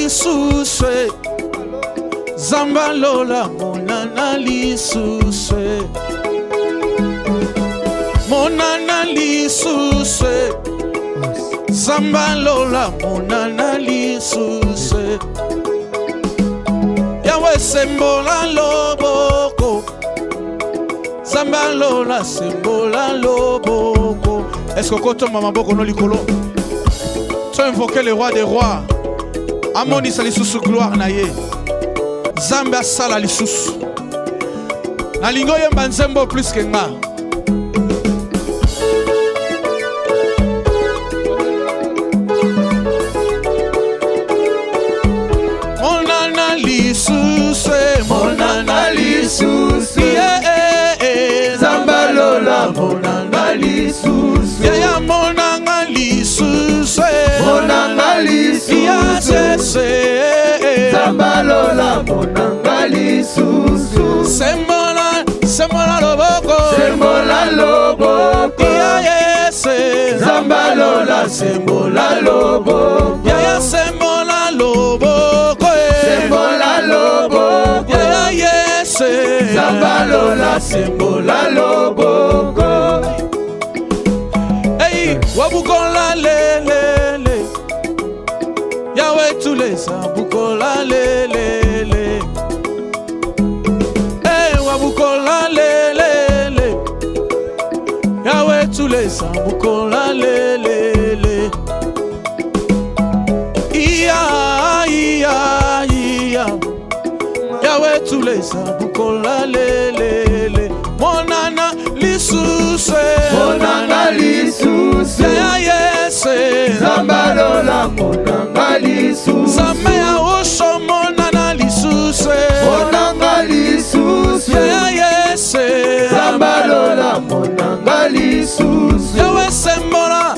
lisusu Zamba lola monana lisusu Monana lisusu Zamba lola monana lisusu Yawe sembola loboko Zamba lola sembola loboko. Est-ce que quand on m'a beaucoup no likolo tu as invoqué le roi des rois Amoni sali susu gloire na ye Zamba sala lisusu na lingo yemba nzembo plus que nga Monana lisusu Monana lisusu Zamba lola monana lisusu ya monanga lisusu monanga lisusu Zamba lola monanga lisusu sembola loboko ya yese Zamba lola sembola loboko ya sembola loboko ya yese Zamba lola sembola loboko Wabukola lelele Yawe tulesa bukola lelele Wabukola lelele Yawe tulesa bukola lelele Iya Yawe tulesa bukola lelele Monana lisusu Monanga lisusu Ya yese Zamba lola monanga lisusu Zamba ya osho monana lisusu Monanga lisusu Ya yese Zamba lola monanga lisusu Yawe sembola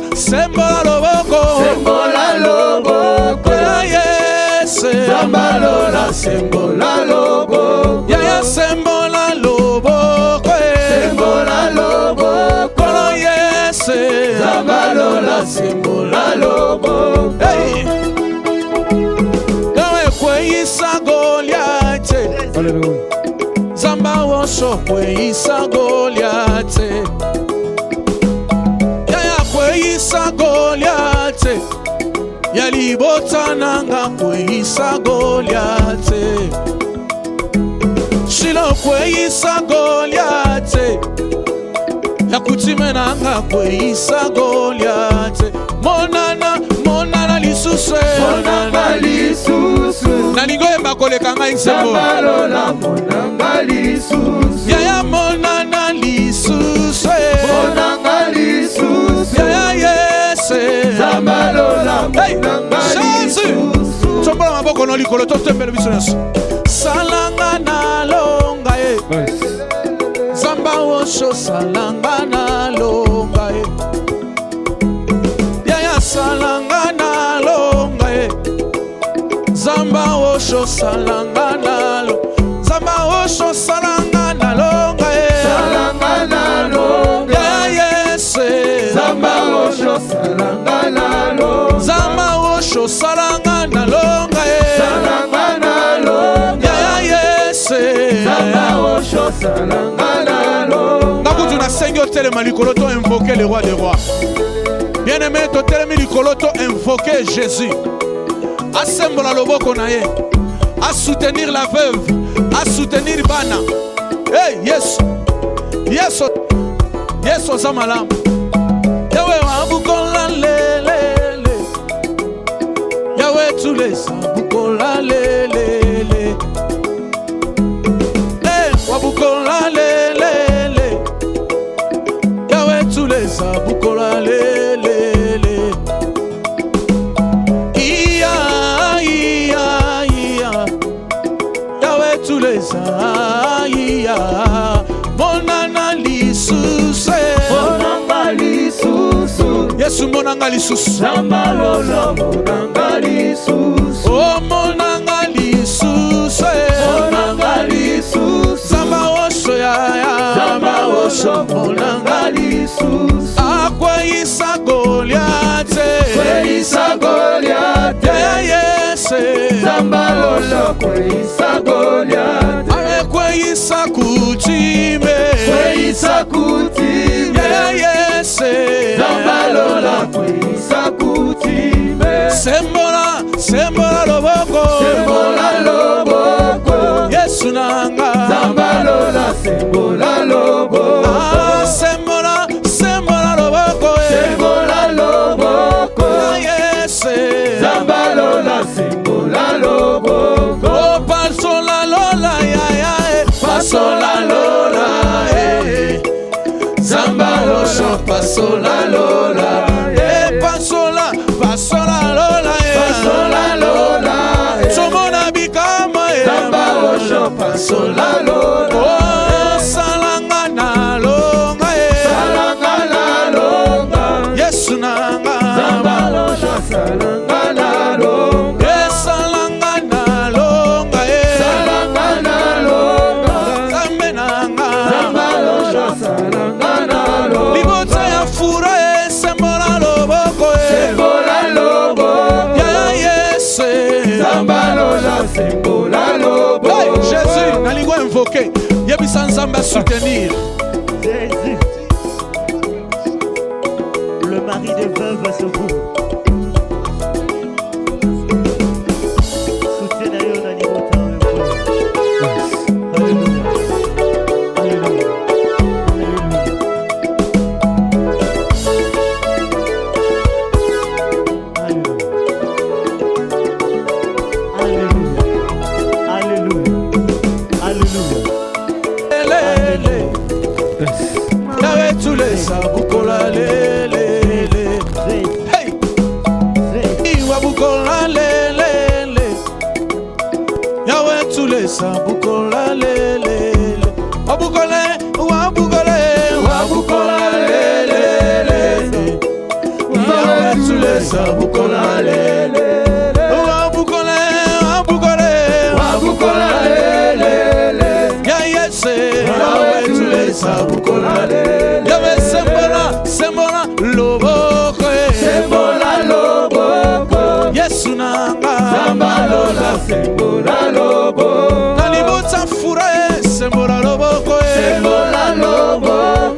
loboko Ya yese Zamba lola sembola loboko Ya sembola loboko Zamba lola sembola lobo Yawe kweisa Goliate Zamba wosho kweisa Goliate Yaya kweisa Goliate Yalibota nanga kweisa Goliate Shilo kweisa Goliate Yakutime nanga kweisa Goliate Monana lisusu Monana lisusu Nalingo yemba koleka nga insembo Zamba lola monanga lisusu Yaya monana lisusu Monanga lisusu Yaya yese Zamba lola monanga lisusu Chombola maboko no likolo totembele biso nyaso Salanga na longa Zamba wosho salanga na longa Yaya salanga na longa Zamba wosho salanga na longa Zamba wosho salanga na longa Salanga na longa Yaya yese Zamba wosho salanga na longa Zamba wosho salanga na longa Salanga na longa Yaya yese Zamba wosho salanga na longa Nakutu na sengi otelema likolo to invoquer le roi des rois Bien-aimé to telemi likolo to invoquer Jésus A sembola loboko na ye A soutenir la veuve A soutenir bana Hey Yeso zamala Yawe wabukola lelele Yawe tulesa bukola lelele Wabukola lelele Yawe tulesa bukola lelele Iya Yawe tulesa iya Monana lisusu Yesu monanga lisusu Zamba lola monanga lisusu Oh monanga lisusu Monanga lisusu Zamba wosho ya Zamba wosho monanga lisusu Akweisa Goliate Kweisa Goliate Yese kweisa Goliath. Awe kweisa kutime. Kweisa kutime. Yese. Zambalola kweisa kutime. Sembola loboko. Sembola loboko. Yesu nanga. Zambalola sembola loboko. Ah, sembola loboko. Sembola loboko. Yese. Zambalola sembola loboko. Oh, pasola lola ya. Pasola lola Zambalosho pasola lola. Pasola lola Pasola lola. Somona bikama Zambalosho pasola lola. Oh, salangana longa Salangana longa. Yesu nanga. Zambalosho salangana longa. Salangana longa Salangana longa. Zambe nanga. Zambalosho salangana longa. Libota ya fura sembola loboko Sembola loboko. Ya yese. Zambalola sembola loboko. Hey, Jésus, nalingo invoqué. Yebisa nzamba soutenir. Jésus, le mari de veuve va se vous. Soutiens d'ailleurs dans niveau temps. Alléluia. Alléluia. Alléluia. Alléluia. Alléluia. Lele. Yawe tulesa bukola lele. Hey, iwa bukola lele. Yawe tulesa bukola lele. Wabukole, wabukola lele. Yawe tulesa bukola lele. Wabukola lele. Ya yese. Yawe tulesa bukola lele. Yawe sembola loboko. Sembola loboko. Yesu nanga. Zambalola sembola loboko. Nalibota fura sembola loboko. Sembola loboko.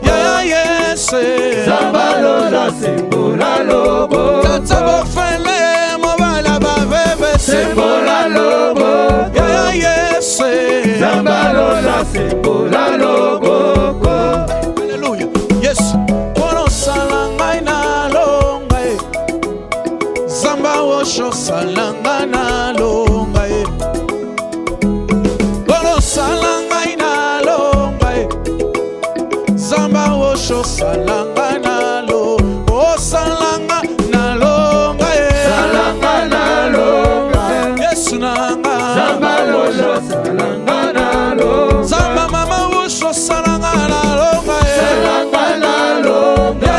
Ya yese. Zambalola sembola loboko. Tata bofele mobala baveve Sembola loboko. Ya yese. Zambalola sembola loboko. Hallelujah. Yes. Kono salanga na longa. Zamba wosho salanga na longa. Kono salanga na longa. Zamba wosho salanga na longa. Oh salanga na longa. Salanga na longa. Yesu nanga. Zambalola salanga na longa. Zamba mama wosho salanga na longa. Salanga na longa.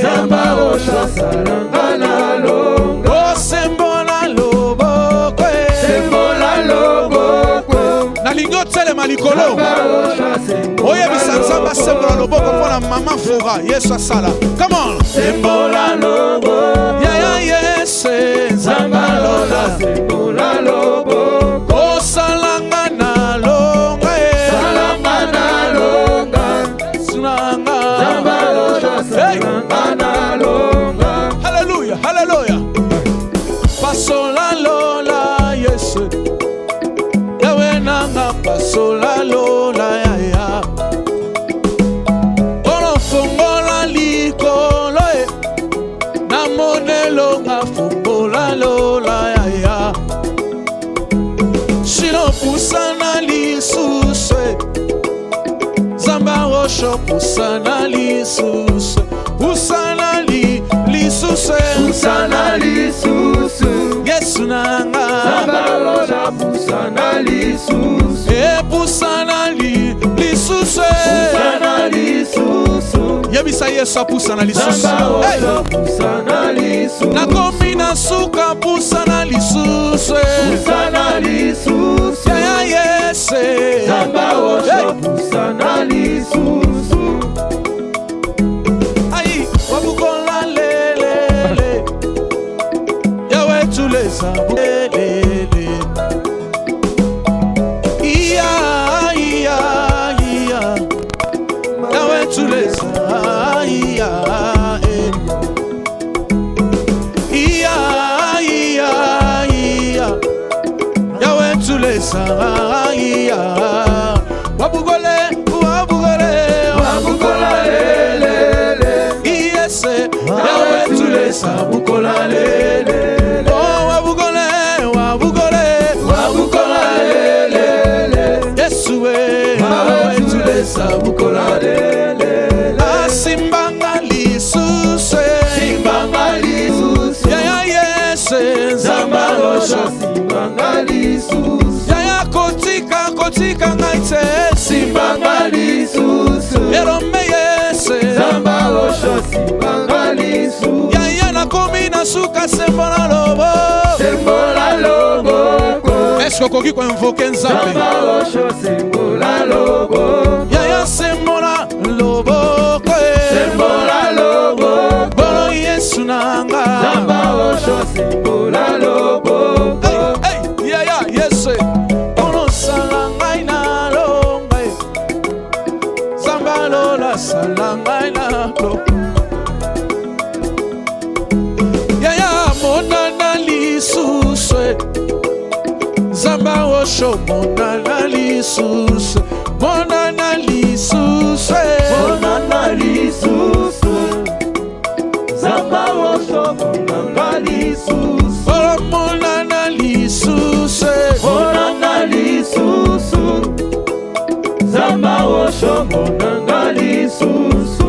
Zambalola salanga na longa. Oh sembola loboko. Sembola loboko. Nalingo telema likolo. Zambalola sembola Oyebisa nzamba sembola loboko mpona mama fura Yesu asala. Come on. Sembola loboko. Ya yese. Zambalola sembola loboko. Oh salanga na longa. Salanga na longa. Sunanga. Zambalola salanga na longa. Hallelujah. Hallelujah. Pasola lola Yesu. Yawe nanga pasola lola ya. Ono fongola likolo na monelo nga fongola lola ya. Shino pusana lisusu. Zamba rosho pusana lisusu. Pusana lisusu. Pusana lisusu. Yesu nanga. Zambalola pusana lisusu. Pusana lisusu. Pusana lisusu. Yebisa Yesu apusana lisusu. Hey. Zambalola pusana lisusu. Nakomi na suka pusana lisusu. Pusana lisusu. Ya yese. Zambalola pusana lisusu. Ai, wabukola lele. Yawe tulesa lele. wetulesa iya wabugole wabukola lelele iyese awetulesa bukola lelele oh wabugole wabukola lelele Yesu we awetulesa bukola lelele asimbanga lisuse simbanga lisusu yaya yese nzamba osho simbanga lisusu yaya kotika ngaite simbanga lisusu erome yese nzamba osho simbanga lisusu yaya nakomi nasuka sembola lobo eske okoki koinvoke nzambe nzamba osho sembola loboko yaya sembola loboko sembola loboko bolo yesu nanga nzamba osho sembola loboko hey, yaya yese olosala ngai nalonga nzamba lola sala ngai nalo yaya monana lisusu nzamba osho monana lisusu monana lisusu monana lisusu nzamba osho monanga lisusu oh monana lisusu monana lisusu nzamba osho monanga lisusu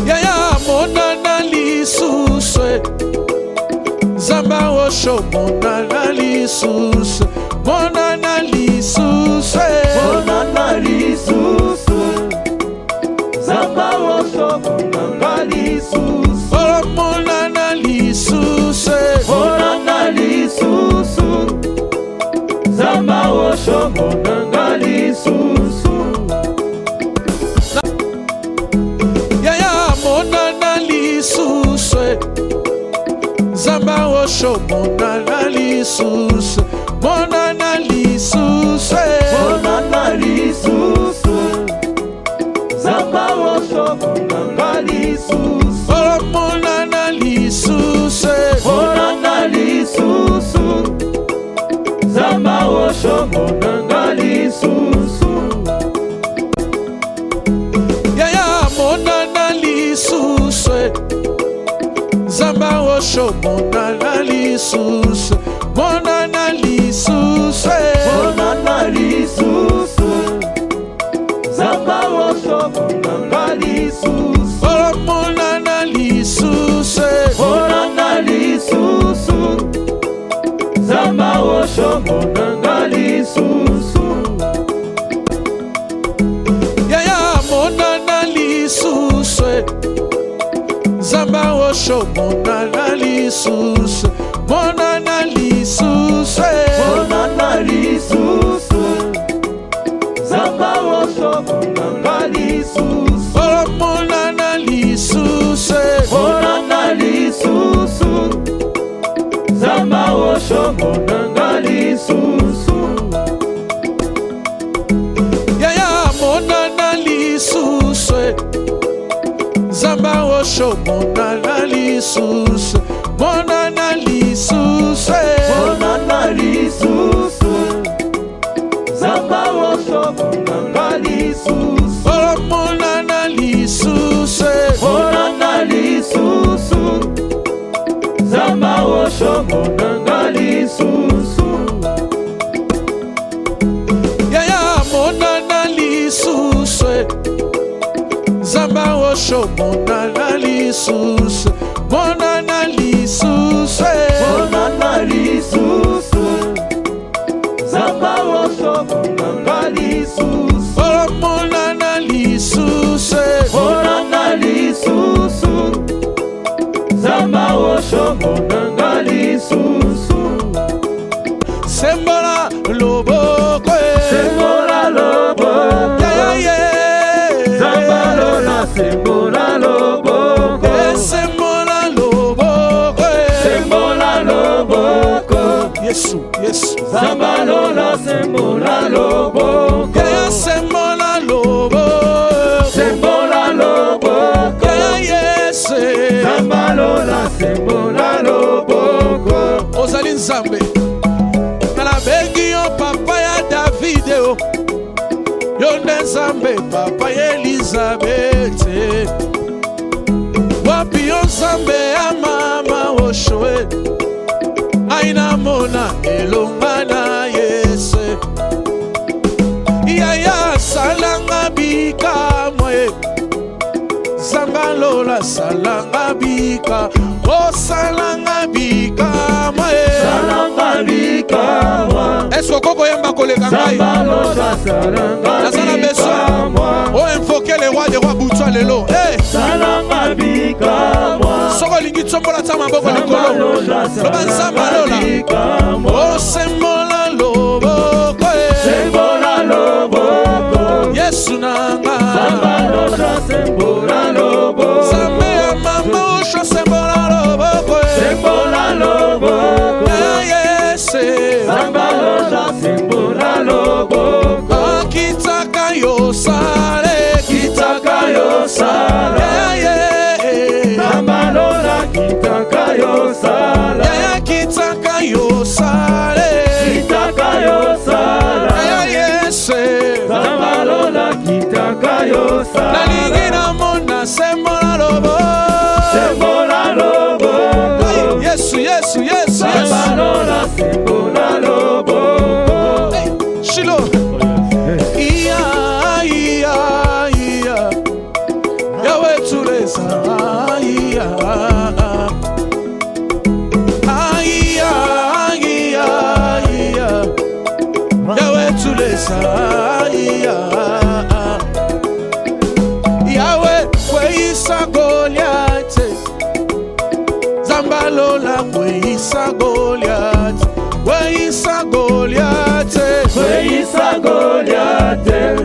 yaya monana lisusu nzamba osho monana lisusu monana lisusu monana lisusu nzamba osho monanga lisusu oh monana lisusu monana lisusu nzamba osho monanga lisusu yaya monana lisusu nzamba osho monana lisusu monana lisusu monana lisusu nzamba osho monanga lisusu oh monana lisusu monana lisusu nzamba osho monanga lisusu yaya monana lisusu nzamba osho monana lisusu monana lisusu monana lisusu nzamba osho monanga lisusu oh monana lisusu monana lisusu nzamba osho monanga lisusu yaya monana lisusu nzamba osho monana lisusu monana lisusu monana lisusu nzamba osho monanga lisusu oh monana lisusu monana lisusu nzamba osho monanga lisusu yaya monana lisusu nzamba osho monana lisusu monana lisusu monana lisusu nzamba osho monanga lisusu oh monana lisusu monana lisusu nzamba osho monanga lisusu yaya monana lisusu nzamba osho monana lisusu monana lisusu monana lisusu nzamba osho monanga lisusu oh monana lisusu monana lisusu nzamba osho monanga lisusu sembola loboko sembola loboko yaya nzamba lola sembola loboko sembola loboko sembola loboko Yesu nzamba lola sembola loboko yaya sembola loboko sembola loboko yaya yese nzamba lola sembola loboko ozali Nzambe Nana bengi yo papa ya David Yo nde Nzambe papa ya Elizabeth Wapi yo Nzambe ya mama Oshoe Aina mona elonga na Yese Yaya salanga bika mwe Zanga lola salanga bika O salanga bika mwe Salanga bika mwa Est-ce koko yamba koleka ngai Zamba lola salanga Nazana bika besoin mwa O invoquer le roi des rois Boutoua lelo Salanga bika mwa Soko lingi tsombola tsa maboko likolo Loba nzamba lola O sembola loboko Sembola loboko Yesu nanga Zamba lola sembola loboko Zambe ya mama usho sembola loboko Sembola loboko Yese Zamba lola sembola loboko Kitaka yo sale Kitaka yo sala Zamba lola kitaka yo sala Kitaka yo sale Kitaka yo sala Yese Zamba lola kitaka yo sala Nalingi na mona sembola lobo Sembola loboko Yesu Yesu Yesu Zamba lola sembola loboko Shilo Iya iya iya Yawe tuleza iya iya iya iya Yawe tuleza iya Yawe kweisa Goliath Zambalola kweisa Goliath kweisa Goliath Kweisa Goliate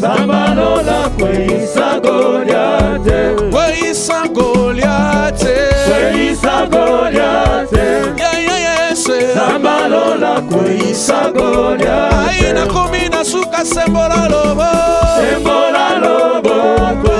Zamba lola kweisa Goliate kweisa Goliath Kweisa Goliate Yes Zamba lola kweisa Goliate Aina komina suka sembola lobo Sembola loboko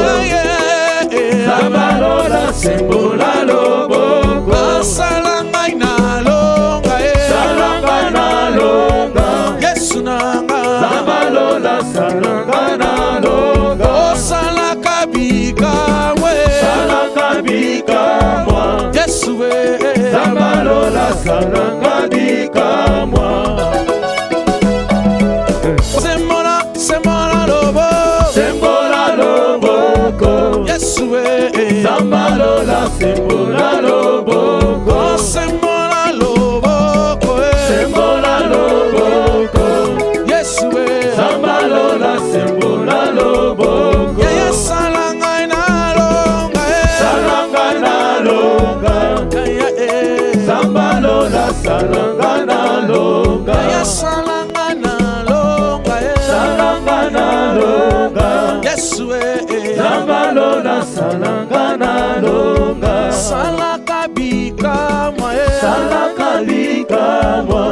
Zamba lola sembola loboko Salanga ina longa Salanga na longa Yesu nanga Zamba lola salanga na longa O salaka bika we Salanga bika mwa Yesu we Zamba lola salanga bika mwa Sembola lobo Sembola loboko Yesu we Zamba lola sembola loboko Sembola lobo Sembola loboko Yesu we Zamba lola sembola loboko Yaya salanga ina longa Salanga na longa Zamba lola salanga na longa Yaya salanga na longa Salanga na longa Yesu we Zamba lola salanga na longa Salaka bika mwa Salaka bika mwa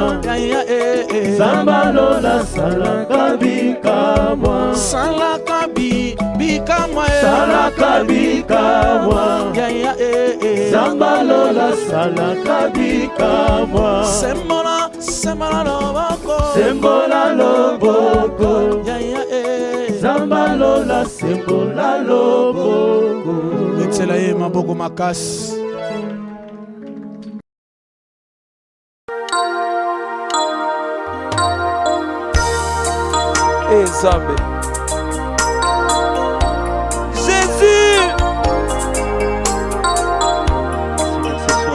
Zamba lola salaka bika mwa Salaka bika mwa Salaka bika mwa Zamba lola salaka bika mwa Sembola loboko Sembola loboko Zamba lola sembola loboko Betela ye maboko makasi Nzambe Jésus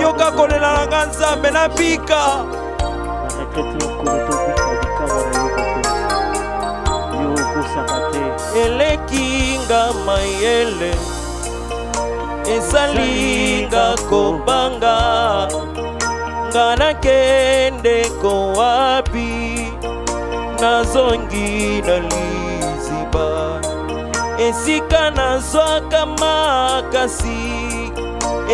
yoka kolela nanga Nzambe na bika elekinga mayele esalinga kobanga nga nakende ko wapi nazongi na liziba esika nazwaka makasi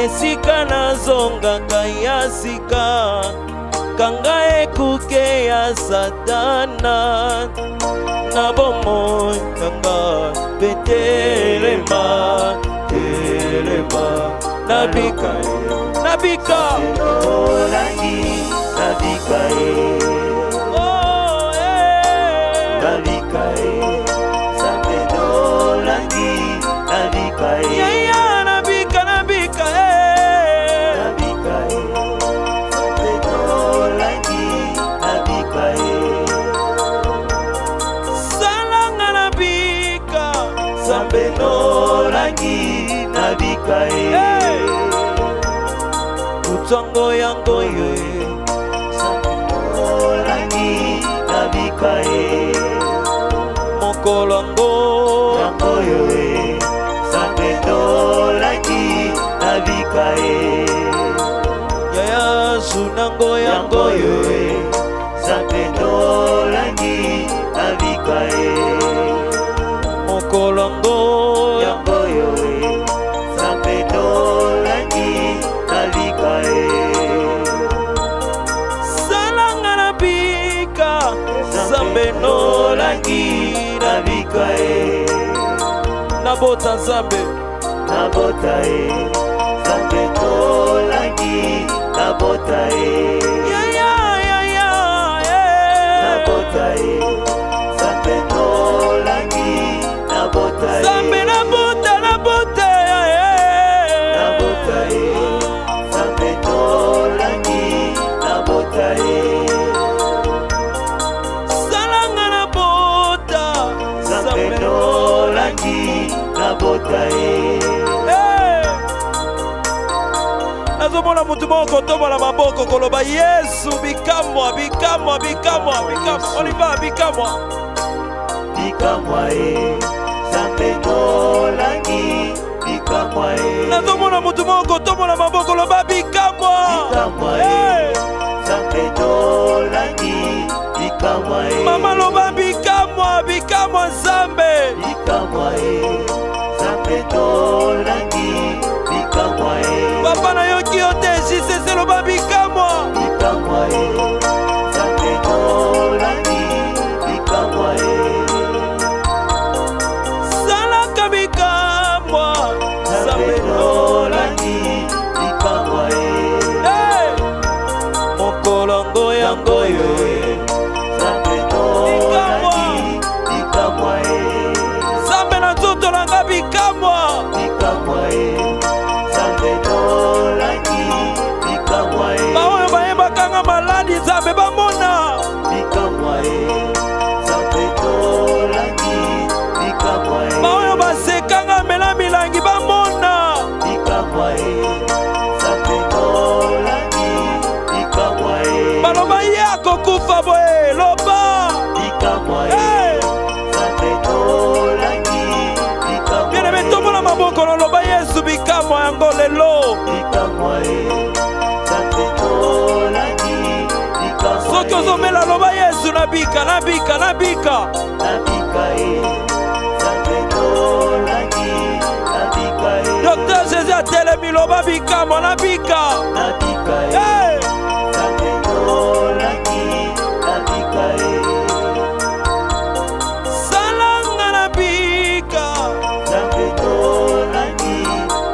esika nazongaka ya sika kanga ekuke ya satana na bomoi nanga betelema telema nabika nabika Nolangi nabika oh nabika Nzambe nolangi nabika yaya nabika nabika nabika Nzambe nolangi nabika salanga nabika Nzambe nolangi nabika utongo yango yo nolangi nabika mokolo ngo yango yo Nzambe nolangi nabika yaya sunango yango yo Nzambe nolangi nabika mokolo ngo yango yo Nzambe nolangi nabika salanga nabika Nzambe nolangi nabika nabota Nzambe nabota Nzambe nolangi nabota yaya yaya nabota Nzambe nolangi nabota Nzambe nabota nabota nabota Nzambe nolangi nabota salanga nabota Nzambe nolangi nabota nazomona mutu moko tobola maboko koloba Yesu bikamwa bikamwa bikamwa bikamwa oliva bikamwa bikamwa Nzambe nolangi bikamwa nazomona mutu moko tobola maboko loba bikamwa bikamwa Nzambe nolangi bikamwa mama loba bikamwa bikamwa Nzambe bikamwa Nzambe nolangi bikamwa papa nayoki yo te jisese loba bikamwa bikamwa Nzambe nolangi bikamwa salaka bikamwa Nzambe nolangi bikamwa mokolo ngo yango yo Nzambe nolangi bikamwa Nzambe na nzoto nanga bikamwa bikamwa Nzambe nolangi bikamwa baoyo bayembakanga maladi Nzambe bamona bikamwa Nzambe nolangi bikamwa baoyo basekanga mela milangi bamona bikamwa Nzambe nolangi bikamwa baloba ye akokufa boye loba bikamwa Hey! Nzambe nolangi bikamwa bien-aimé tombola maboko loloba Yesu bikamwa yango lelo bikamwa Nzambe nolangi bikamwa soki ozomela loba Yesu nabika nabika nabika nabika Nzambe nolangi nabika Docteur Jésus atelemi loba bikamwa nabika nabika Hey! Nzambe nolangi nabika salanga nabika Nzambe nolangi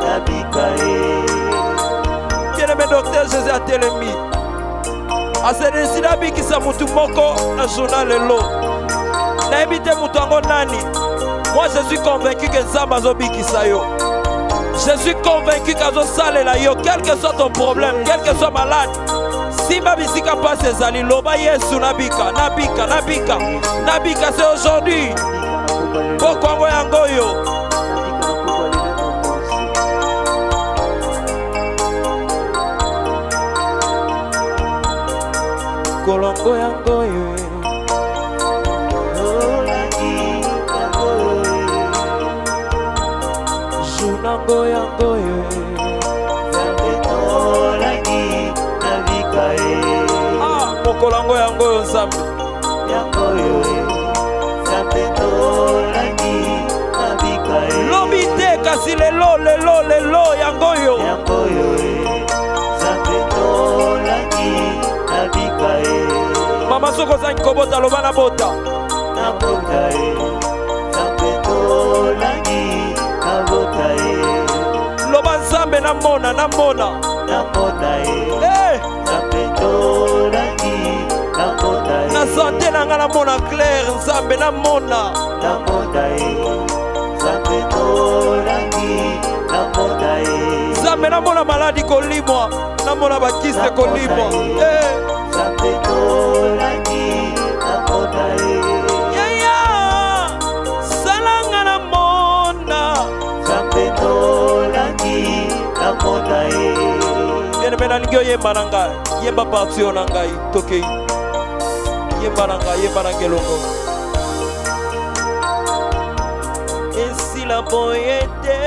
nabika bien-aimé Docteur Jésus atelemi asenisi nabikisa mutu moko na journal lelo nayebi te mutu yango nani. Moi je suis convaincu que Nzambe azobikisa yo. Je suis convaincu qu'azosalela yo, quel que soit ton problème, quel que soit malade. Simba bisika passe ezali loba Yesu nabika nabika nabika nabika, c'est aujourd'hui. Pokwango yango yo. Kolongo yango yo. Junango yango yo. Ah, mokolango yango yo Nzambe. Lobi te kasi lelo lelo lelo yango yo. Mama soko zangi kobota loba na bota. Loba Nzambe na mona namona na santé na nga namona clair nzambe namona nzambe namona maladi kolimwa namona bakiste kolimwa yaya salanga namona bien-aimé nalingi oyemba na ngai yemba partio na ngai tokei yemba na ngai yemba na ngelongo esila boyete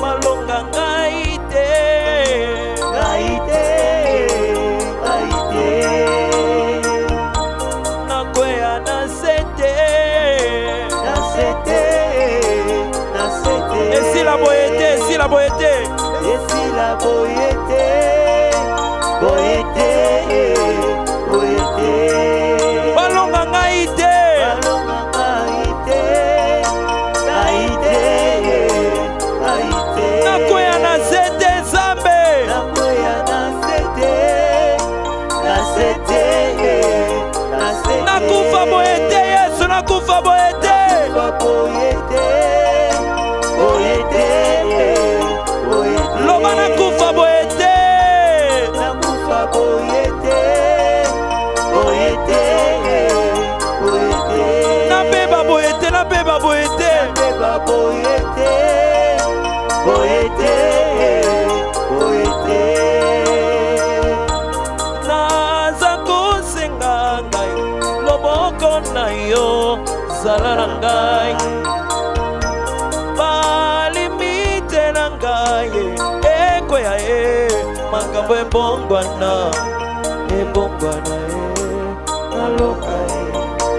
malonga ngai te nakwea na sete esila boyete esila boyete balonga ngai te nakwea na sete nzambe nakufa boyete yesu nakufa boyete loba nakufa boyete nabeba boyete nabeba boyete naza kosenga ngai loboko na yo zala na ngai balimite na ngai ekwea makambo ebongwana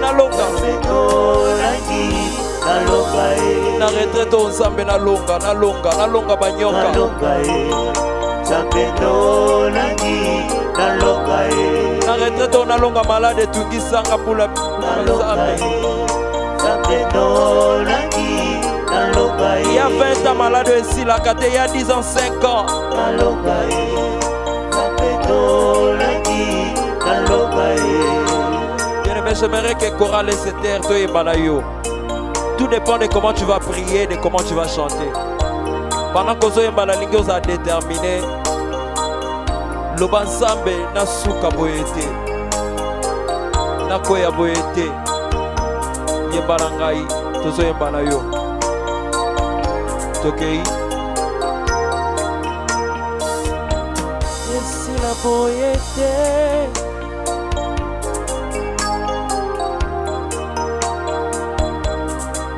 nalonga na retraite o nzambe nalonga banyoka na retraite o nalonga malade etungisanga mpula nzambe ya 20 ans malade esilaka te ya 10 ans 5 ans bien-aimé, j'aimerais que chorale se terre toi et balayo. Tout dépend de comment tu vas prier, de comment tu vas chanter. Pendant que vous balalingo a déterminé le bansambe na suka boyete na koya boyete yebalangai tozo yebalayo tokei esila boyete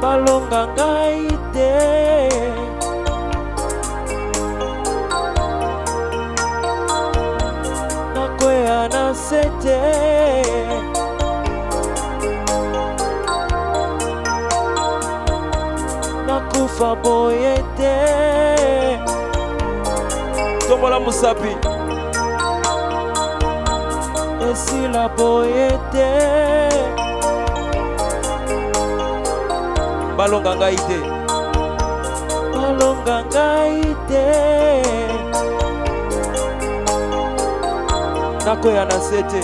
balonga ngai te nakwea na sete nakufa boyete tombola musapi esila boyete balonga ngai te nakwea na sete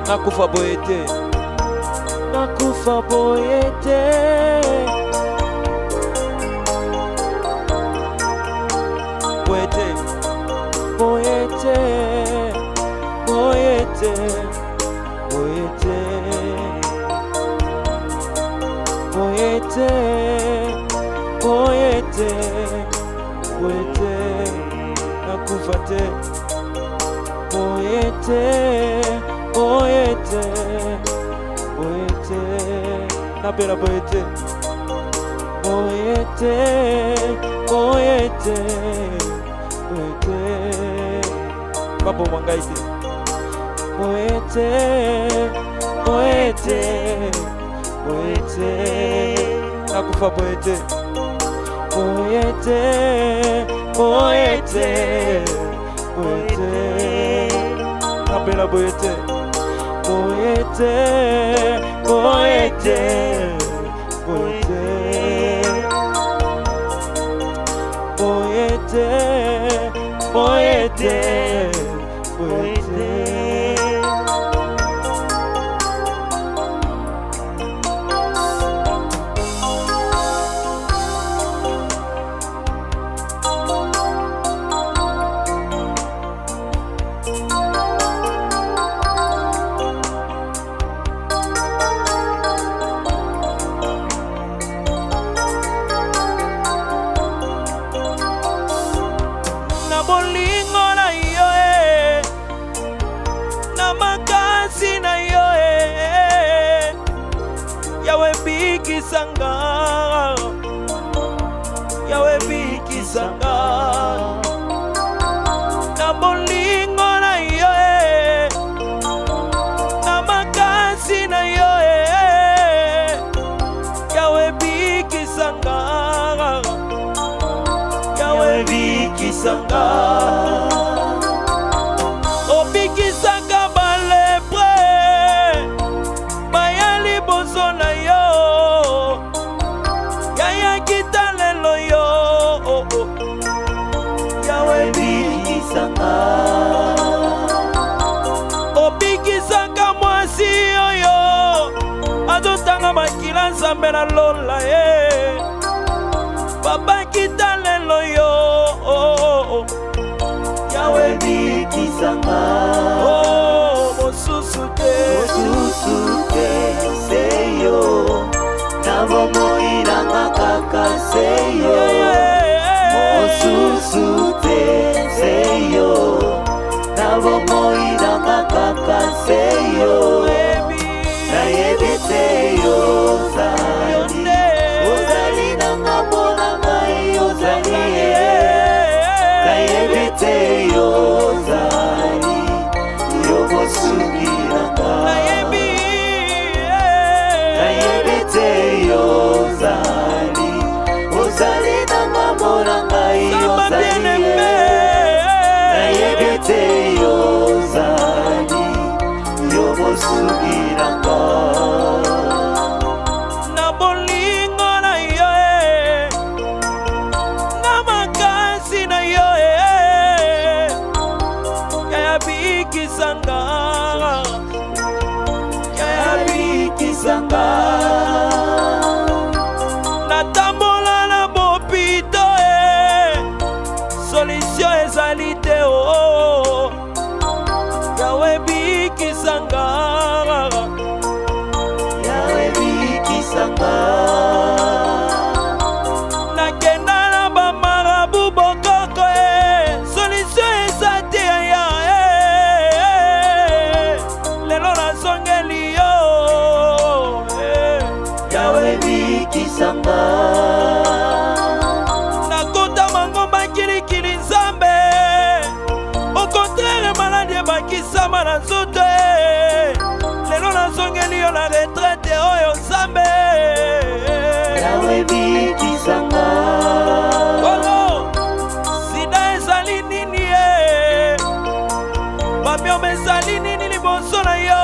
nakufa boyete nakufa te boyete napela boyete baboma ngai te boyete nakufa boyete Bela boyete. Boyete, boyete, boyete. Boyete, boyete, boyete. Bikisanga, Yahweh bikisanga, na bolingo na yo na makasi na yo Yahweh bikisanga, Yahweh bikisanga, obikisanga balepre, bayali bozo na yo. Obikisanga mwasi oyo azotanga makila nzambe na lola babakita lelo yo Yahweh bikisanga mosusu te seyo nabomoilanga kaka seyo mosusu te seyo nabomoilanga kaka seyo nayebi seyo ozali nanga mpona ngai ozali nayebi seyo ozali yo mosuki nanga nayebi seyo ozali nanga mpona ngai ozali nayebi seyo ozali yo mosuki nanga na bolingo na yo na makasi na yo yaya bikisanga natambola na bopito solution ezali te Yahweh bikisanga, Yahweh bikisanga. Nakenda na bamarabu bokoko solution eza te ya lelo nazongeli yo Yahweh bikisanga. Nakota mangomba kilikili nzambe au contraire maladie bakisama na nzoto lelo nazongeli yo na retraite oyo nzambe Yahweh bikisanga kolo sida ezali nini bamioma ezali nini liboso na yo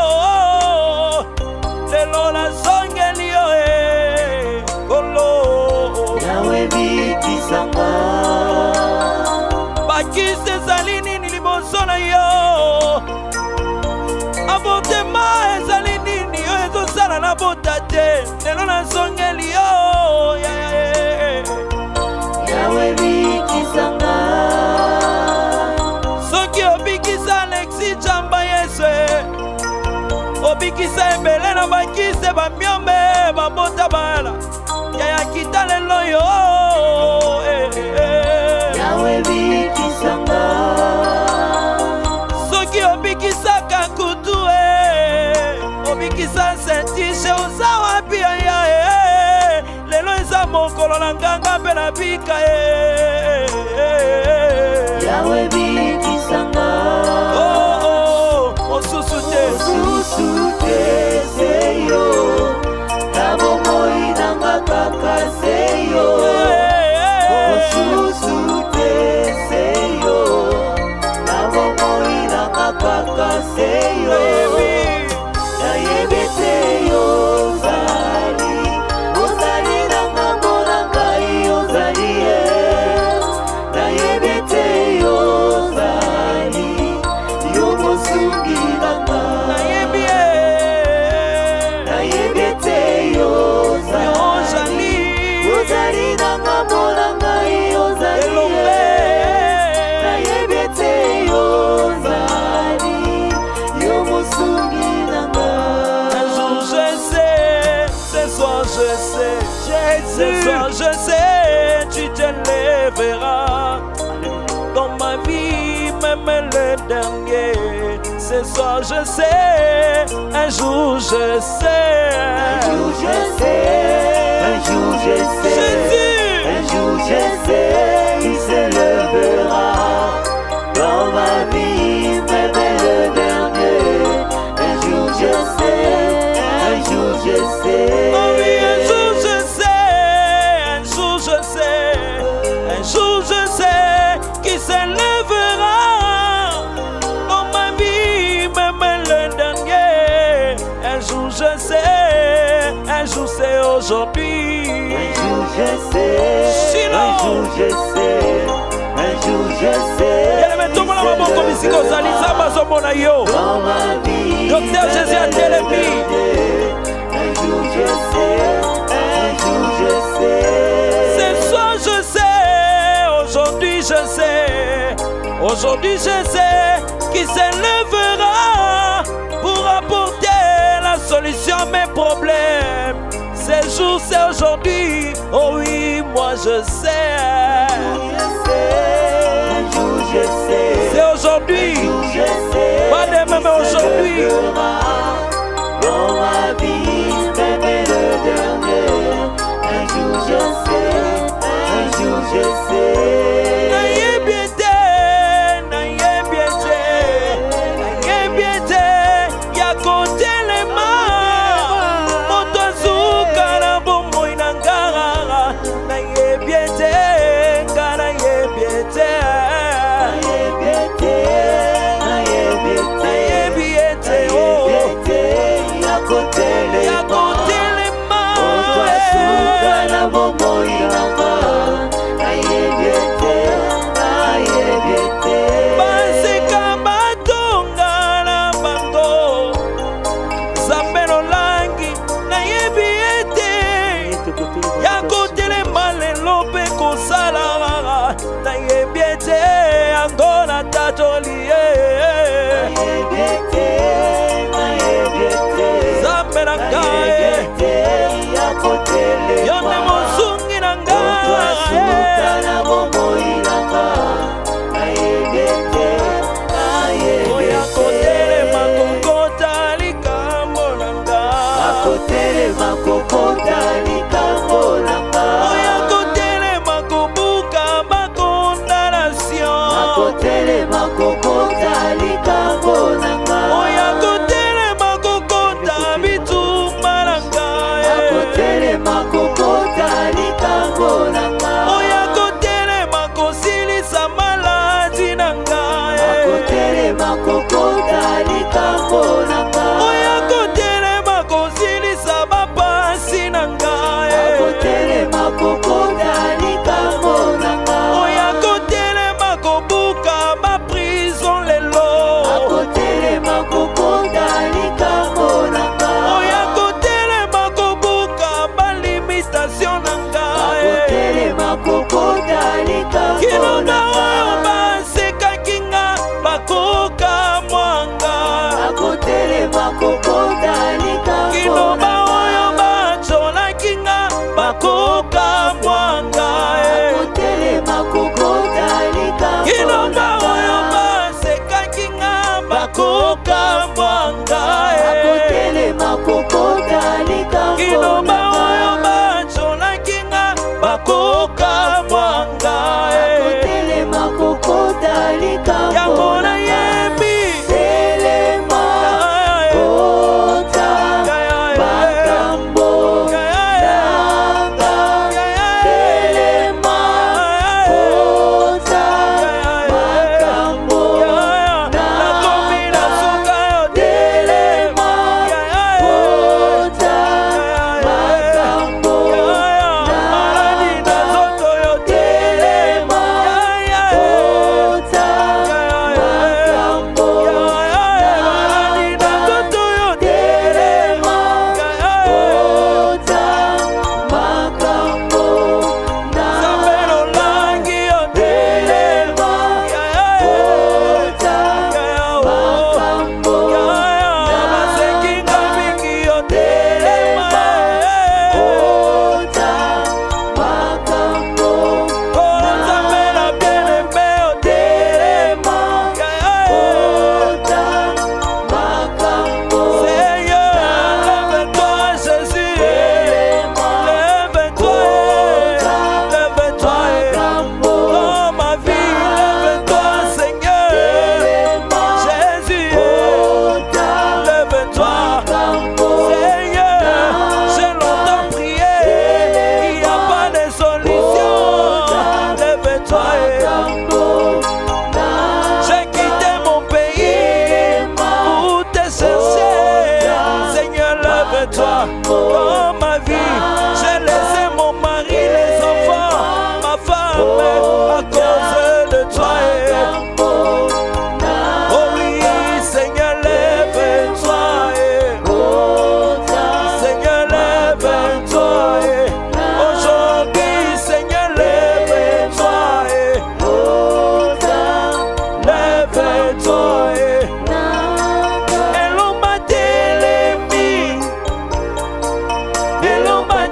lelo nazongeli yo kolo Yahweh bikisanga bakisi ezali nini liboso na yo avortema ezali nini yo ezosala na bota te lelo nazongeli yo Yahweh bikisanga soki obikisa Alexi Jamba Yesu obikisa ebele na bakise bamiombe babota bana yaya kita lelo yo Yahweh bikisanga soki obikisaka kutu obikisa sentishe oza wapi ya lelo eza mokolo na nganga mpe na bika Yahweh bikisanga osusu te seyo nabomoi nanga kaka seyo osusu te seyo nabomoi nanga kaka seyo soir je sais, ce soir je sais, tu te lèveras dans ma vie, même le dernier. Ce soir je sais, un jour je sais, Un jour je sais, un jour je sais, Jésus, un jour je sais, il se lèvera dans ma vie, même le dernier. Un jour je sais, un jour je sais. oh oui, un jour je sais, un jour je sais, un jour je sais, qui se lèvera dans ma vie, même le dernier. Un jour je sais, un jour c'est aujourd'hui. Un jour je sais, Shiloh. un jour je sais, un jour je sais. Yele tomona maboko bisika ozali nzambe azomona yo. Dans ma vie, Docteur Jésus a telemi. un jour je sais, un jour je sais. Ce soir je sais, aujourd'hui je sais, aujourd'hui je sais qui se lèvera pour apporter la solution à mes problèmes. Ce jour c'est aujourd'hui, oh oui, moi je sais. Un jour je sais, C'est aujourd'hui, je sais. pas demain mais aujourd'hui. Dans ma vie, même le dernier. Un jour je sais, un jour je sais. Yone mozungi na ngai oya kotelema kokota likambo na ngai oya kotelema kobuka bakondalation oya kotelema kokota bituma na ngai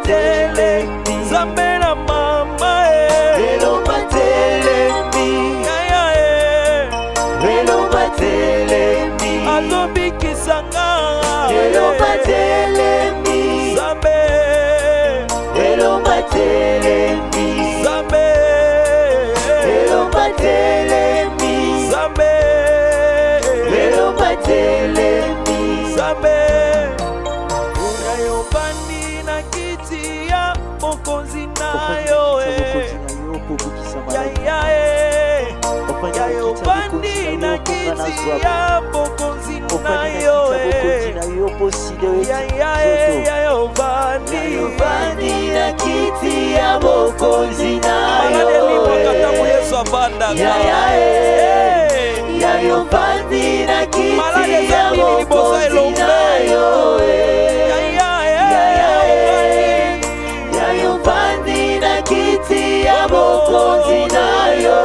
batelemi Nzambe na mama lelo batelemi lelo batelemi azobikisanga lelo batelemi Nzambe lelo batelemi Nzambe lelo batelemi Nzambe lelo batelemi Nzambe yayo bandi na kiti ya mokonzi na yo yayo bandi na kiti ya mokonzi na yo yayo bandi na kiti ya mokonzi na malade yo limwakatamu Yesu avandaka yayo bandi na kiti malade ya ezali libosa mokonzi elombe na yo yayo bandi na kiti ya mokonzi na yo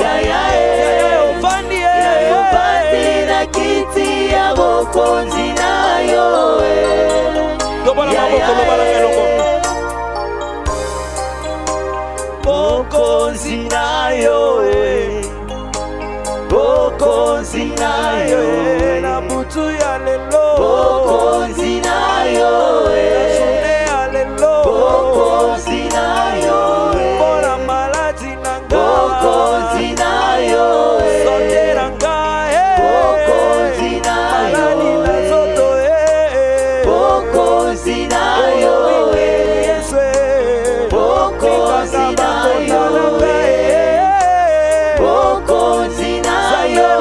yayo bandi na kiti ya mokonzi na yo mokonzi na yo mokonzi na yo na butu ya lelo mokonzi na yo journée ya lelo mokonzi na yo mpona maladi na nga mokonzi na yo sote na nga mokonzi na yo maladi na zoto mokonzi na yo Yesu mokonzi na yo mokonzi na yo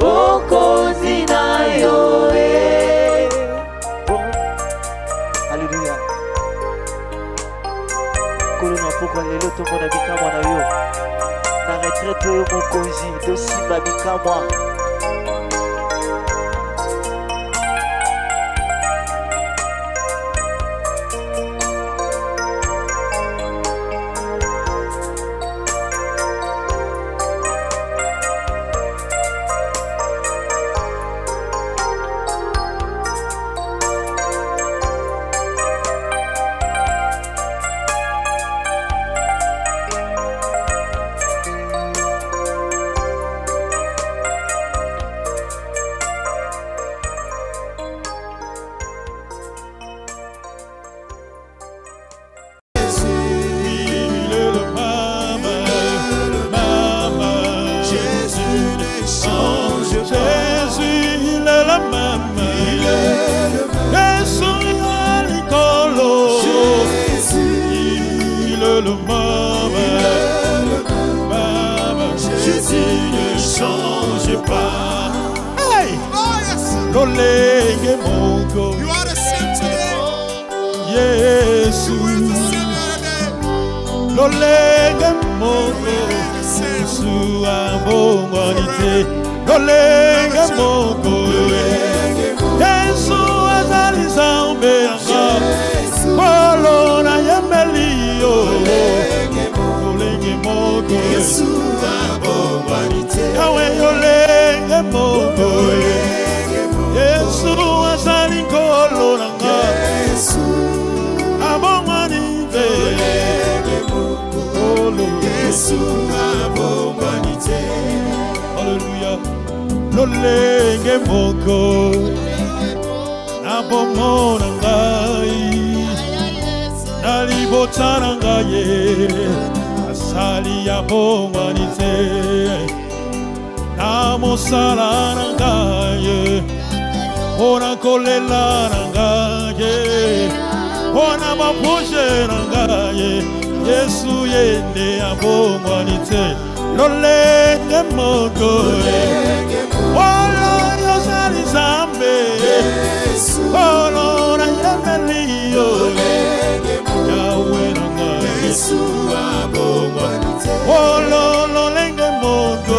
mokonzi na yo Alléluia. Kolona pokwa lelo tomona bikamwa na yo na retraite oyo mokonzi tosimba bikamwa Lolenge mongo You are the same today. Yesu You are the same the other day. Lolenge mongo Yesu abongwanite Lolenge mongo Yesu azali zambe anga Kolona yemelio Lolenge mongo Yesu abongwanite Yawe lolenge mongo Yesu azali kolona nga abongwanite Yesu abongwanite Hallelujah Lolenge moko Nabomona ngai Nalibotana ngaye Asali abongwanite Namosala nangaye Ona kolela nangaye Ona mapushe nangaye Yesu yende abongwanite Lolenge moko Olo yosali zambe Olo na yemelio Yawe nangaye Yesu abongwanite Olo lolenge moko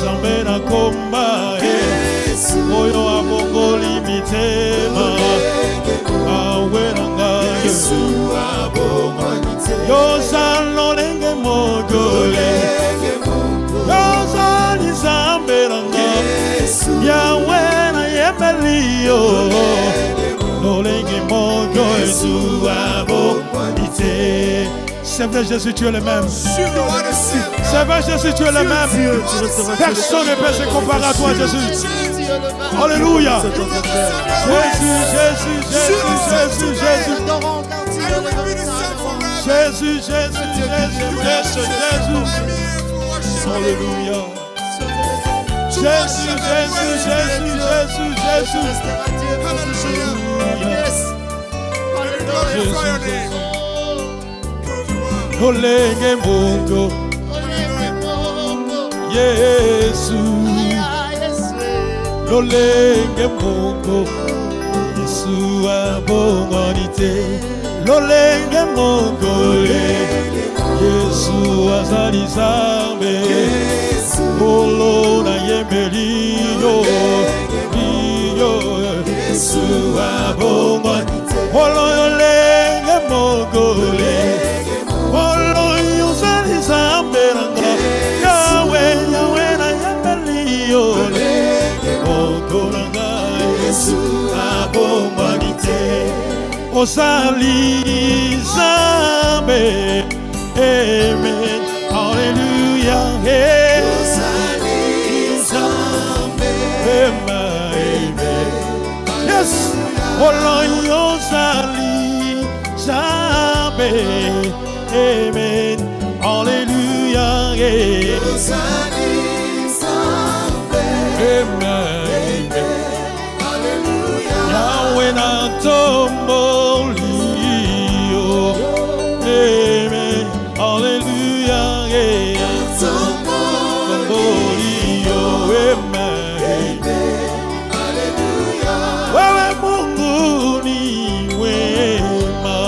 Zambe na komba Oyo abongoli mitema Awe nangaye Yesu abongwanite Yosalo lenge mogole Yosali zambe nanga Yawe na yeme yembelio Lolenge mongo Yesu abonite. C'est vrai Jésus, tu es le même. C'est vrai Jésus, tu es le même. Personne ne peut se comparer à toi Jésus. Alléluia. Jésus, Jésus, Jésus, Jésus, Jésus. Jésus, Jésus, Jésus, Jésus, Jésus. Alléluia. Jésus, Jésus, Jésus, Jésus, Jésus. Olenge Mungu Yesu. Lolenge Mungu Yesu abongonite. Lolenge Mungu Yesu azali zambe. Olo na yembeliyo Yesu abongonite. Olo lenge Mungu Olo yuzali zambe ranga. Yahweh Yahweh na yembeliyo Yesu abongonite. Osali zambe. Amen. Hallelujah. Osali zambe. Amen. Yes. Osali zambe. Amen. Hallelujah. Osali zambe. Amen. Yahweh na tombolio. Amen. Hallelujah. Tombolio. Amen. Wewe Mungu ni wema.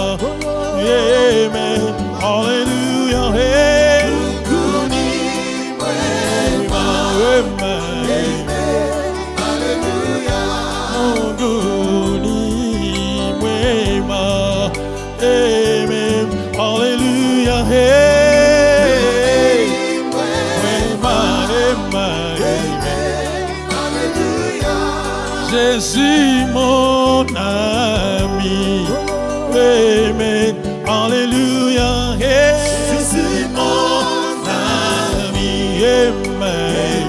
Amen. Hallelujah. Mungu ni wema. Amen. Mungu ni mwema. Amen. Hallelujah. Hey. Mwema, Jésus mon ami. Amen. Hallelujah. Hey. Jésus mon ami. Amen.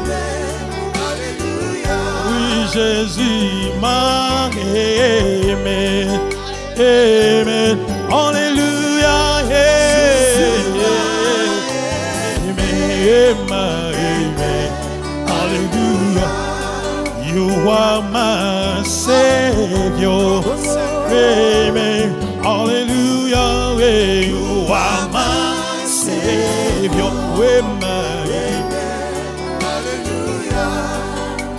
Oui, Jésus m'a aimé. Amen. Alléluia. Amen. Amen. Alléluia. You are my Savior. Amen. Hallelujah. You are my Savior. Amen.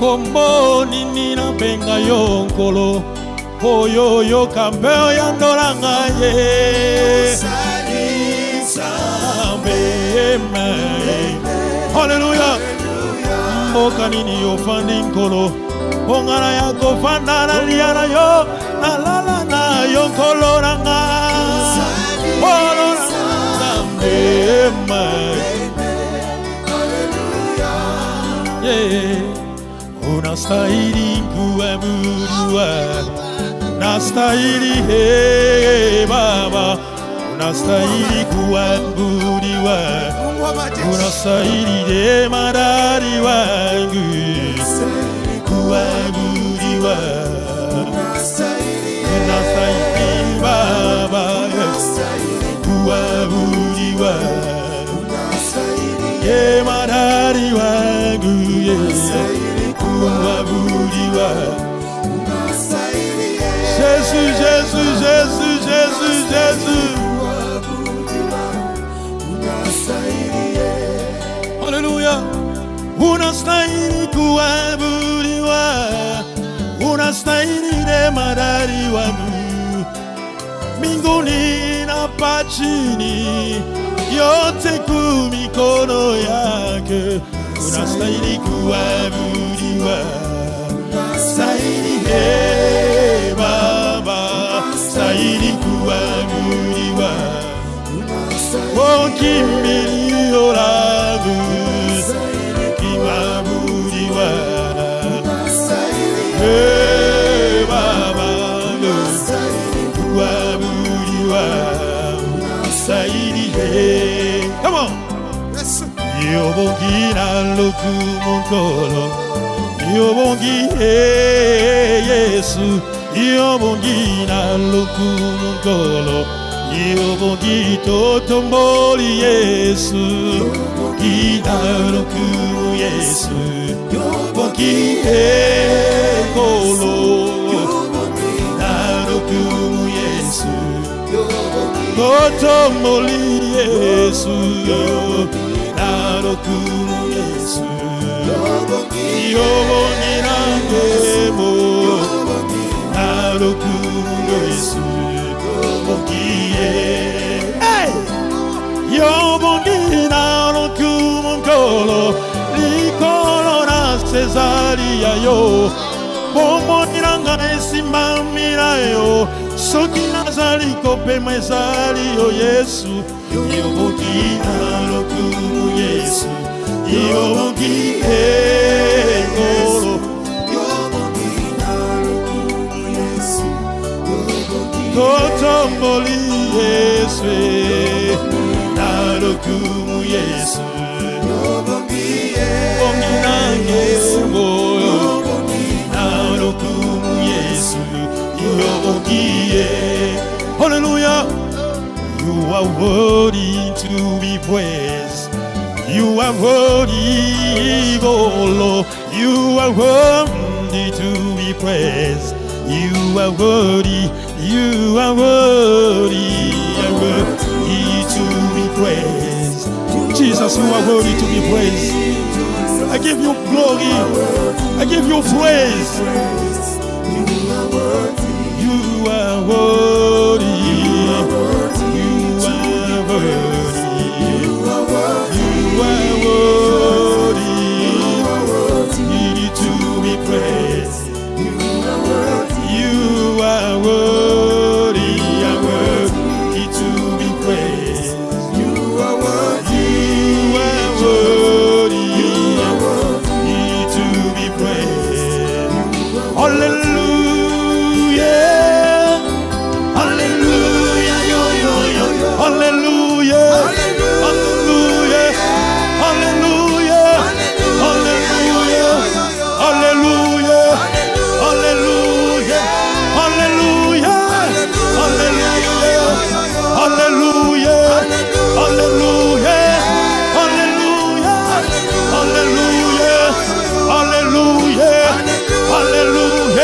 Kombo nini na benga yo nkolo oyo yo kambe ya ndolanga ye Sambe. Hallelujah. Mboka nini yo fandi nkolo ongana ya kofanda na liana yo na lala na yo nkolo ranga Sambe. Yeah. Unastahili kuabudiwa, unastahili he Baba, unastahili kuabudiwa, unastahili jemadari wangu, kuabudiwa, unastahili Baba, kuabudiwa, jemadari wangu, kuabudiwa. Jésus, Jésus, Jésus, Jésus, Jésus. Alléluia. Unastahili kuabudiwa, unastahili jemadari wangu, mbinguni na chini, yote kumikono yake. Unastahili kuabudiwa, unastahili Baba, unastahili kuabudiwa, kimbilio langu, kuabudiwa. Yobongi na loku mokolo Yobongi Yesu Yobongi na loku mokolo Yobongi totomboli Yesu Yobongi na loku Yesu Yobongi ekolo Yobongi na loku Yesu totomboli Yesu Naroku Yesu Yobongi nangemo Naroku Yesu Yobongi Yobongi naroku mongolo Likolo na Cesaria yo Bomo niranga esimamira yo Soki nazali kopema ezali yo Yesu Yobongi naroku Yesu Yobongi ekolo Yobongi naroku Yesu totomboli Yesu naroku Yesu Yobongi nangemo naroku Yesu Yobongi Hallelujah. You are worthy to be praised. You are worthy, oh Lord. You are worthy to be praised. You are worthy. You are worthy. You are worthy to be praised. Jesus, you are worthy to be praised. I give you glory. I give you praise. You are worthy. You are worthy. To be praised. You are worthy to be praised. You are worthy to be praised. Hallelujah, hallelujah, hallelujah, hallelujah, hallelujah, hallelujah, hallelujah, hallelujah, hallelujah, hallelujah, hallelujah, hallelujah,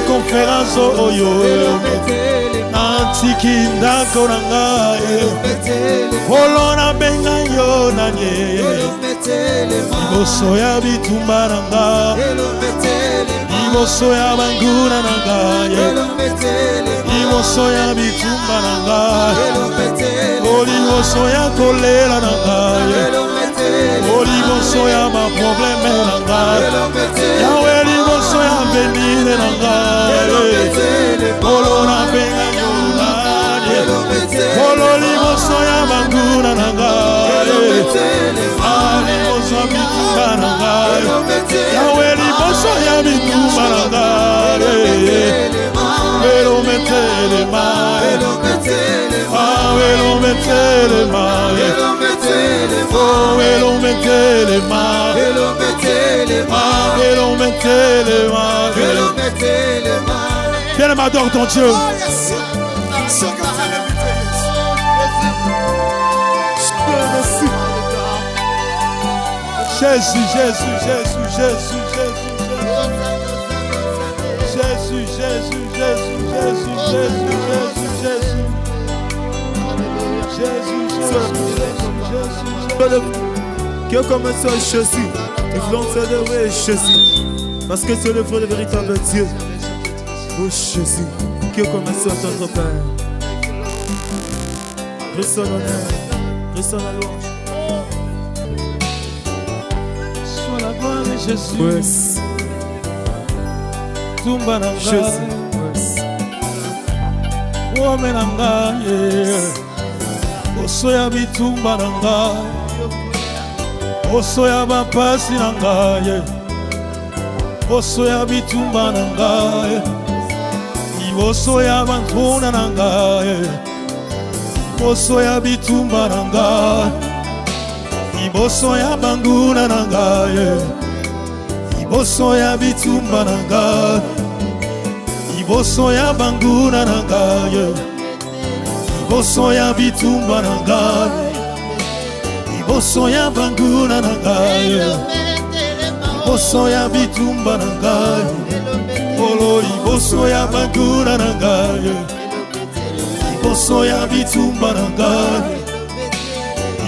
conférence oyo Nantiki ndako na ngai Olona benga yo na nye Liboso ya bitumba na ngai Liboso ya banguna na ngai Liboso ya bitumba na ngai Liboso ya kolela na ngai Liboso ya ma probleme na ngai Yahweh liboso ya benire na ngai Kolo na benga yolani Kolo liboso ya banguna na ngai Liboso ya bitumba na ngai Yawe liboso ya bitumba na ngai Velo metelema Velo metelema Velo metelema Viens adore ton Dieu. Jésus, Jésus, Jésus, Jésus, Jésus, Jésus, Jésus, Jésus, Jésus, Jésus, Jésus, que comme ça Jésus, nous voulons célébrer Jésus, parce que c'est le vrai, le véritable Dieu. Oh Jésus, que comme ça notre Père. Reçois l'honneur, reçois la louange. Sois la gloire de Jésus. Yes. Tumba na Jésus. ngai Ome na ngai Oso ya bitumba na ngai Oso ya bapasi na ngai Oso ya bitumba na ngai Iboso ya bantuna na ngai Iboso ya bitumba na ngai Iboso ya banguna na ngai Iboso ya bitumba na ngai Iboso ya banguna na ngai Iboso ya bitumba na ngai Iboso ya banguna na ngai Iboso ya bitumba na ngai Olo iboso ya banguna na ngai Iboso ya bitumba na ngai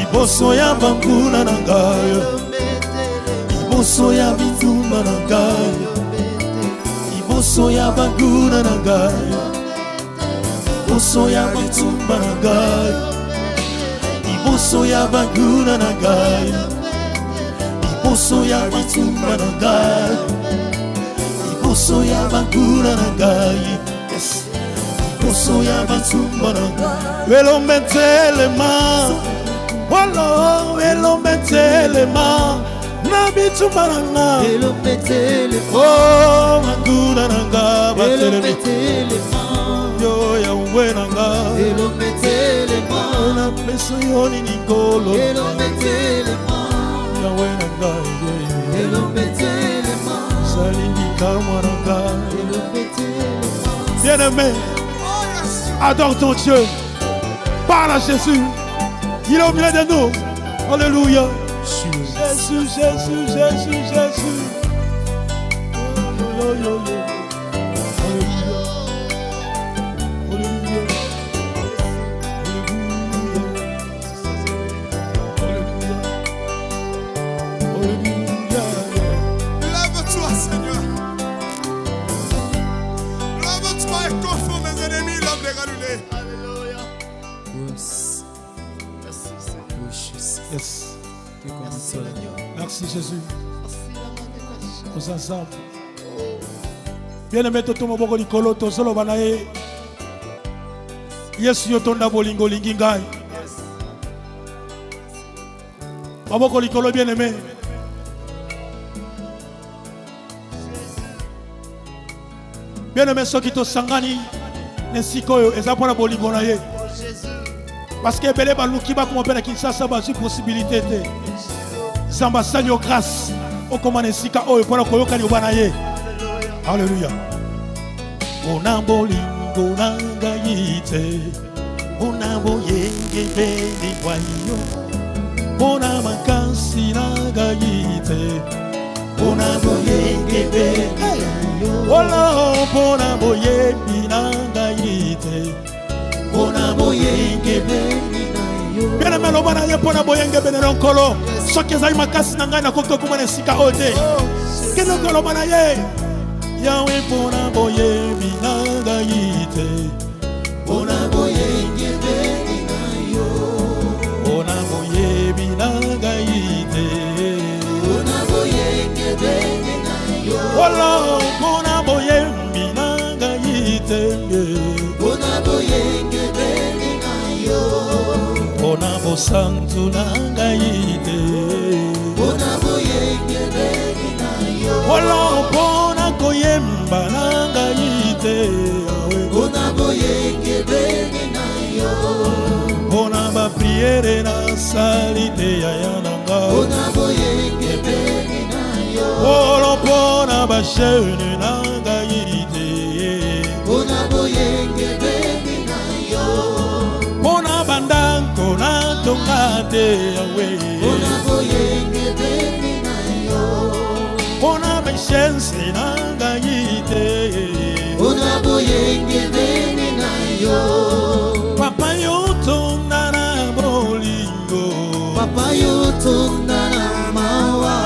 Iboso ya banguna na ngai Iboso ya bitumba na ngai Iboso ya banguna na ngai Iboso ya bitumba na ngai Iboso ya banguna na ngai Iboso ya bitumba na ngai Iboso ya banguna na ngai Iboso ya bitumba na ngai Velo metelema Walo velo metelema Na bitumba na ngai Oh banguna na ngai Batelema Yo ya uwe na ngai Na peso yoni nikolo Ya uwe na ngai Salindika mwana ngai Bien-aimé, adore ton Dieu. Parle à Jésus. Il est au milieu de nous. Alléluia. Jésus, Jésus, Jésus, Jésus. Alléluia. Lève-toi, Seigneur. Lève-toi et confonds mes ennemis, l'homme de Galilée. Alléluia. Yes. Yes. Merci Jésus. Aux ensemble. Bien-aimé, toto moboko likolo tozolo banaye. Yesu yotonda bolingo lingi ngai. Moboko likolo bien-aimé. Bien-aimé, soki tosangani nesikoyo eza pona bolingo na ye. Parce que belé baluki ba kuma pena Kinshasa ba possibilité te. Samba sanyo grâce o komane sika oyo pona koyoka ni bana ye. Alléluia. Ona bolingo nanga yite. Ona boyenge beni kwayo. Ona makasi nanga yite. Ona boyenge beni. Ola ona boyenge nanga yite. Ona boyenge beni nayo. Bien aimé loba na ye pona boyenge beni ronkolo. Soki ezali makasi na ngai na koki komana esika oyo te. Kende koloba na ye. Yawe pona boyebi na ngai te. Pona boyenge beni nayo. Pona boyebi na ngai te. Pona boyenge beni nayo. Ola pona boyenge osantula ngai te olo mpona koyemba na ngai te mpona bapriere nasali te yaya na ngai olo mpona bashene na ngai te mpona bandako natonga te yawe mpona beshense na ngai te papa yo tonda na bolingo Papa yo tonda na mawa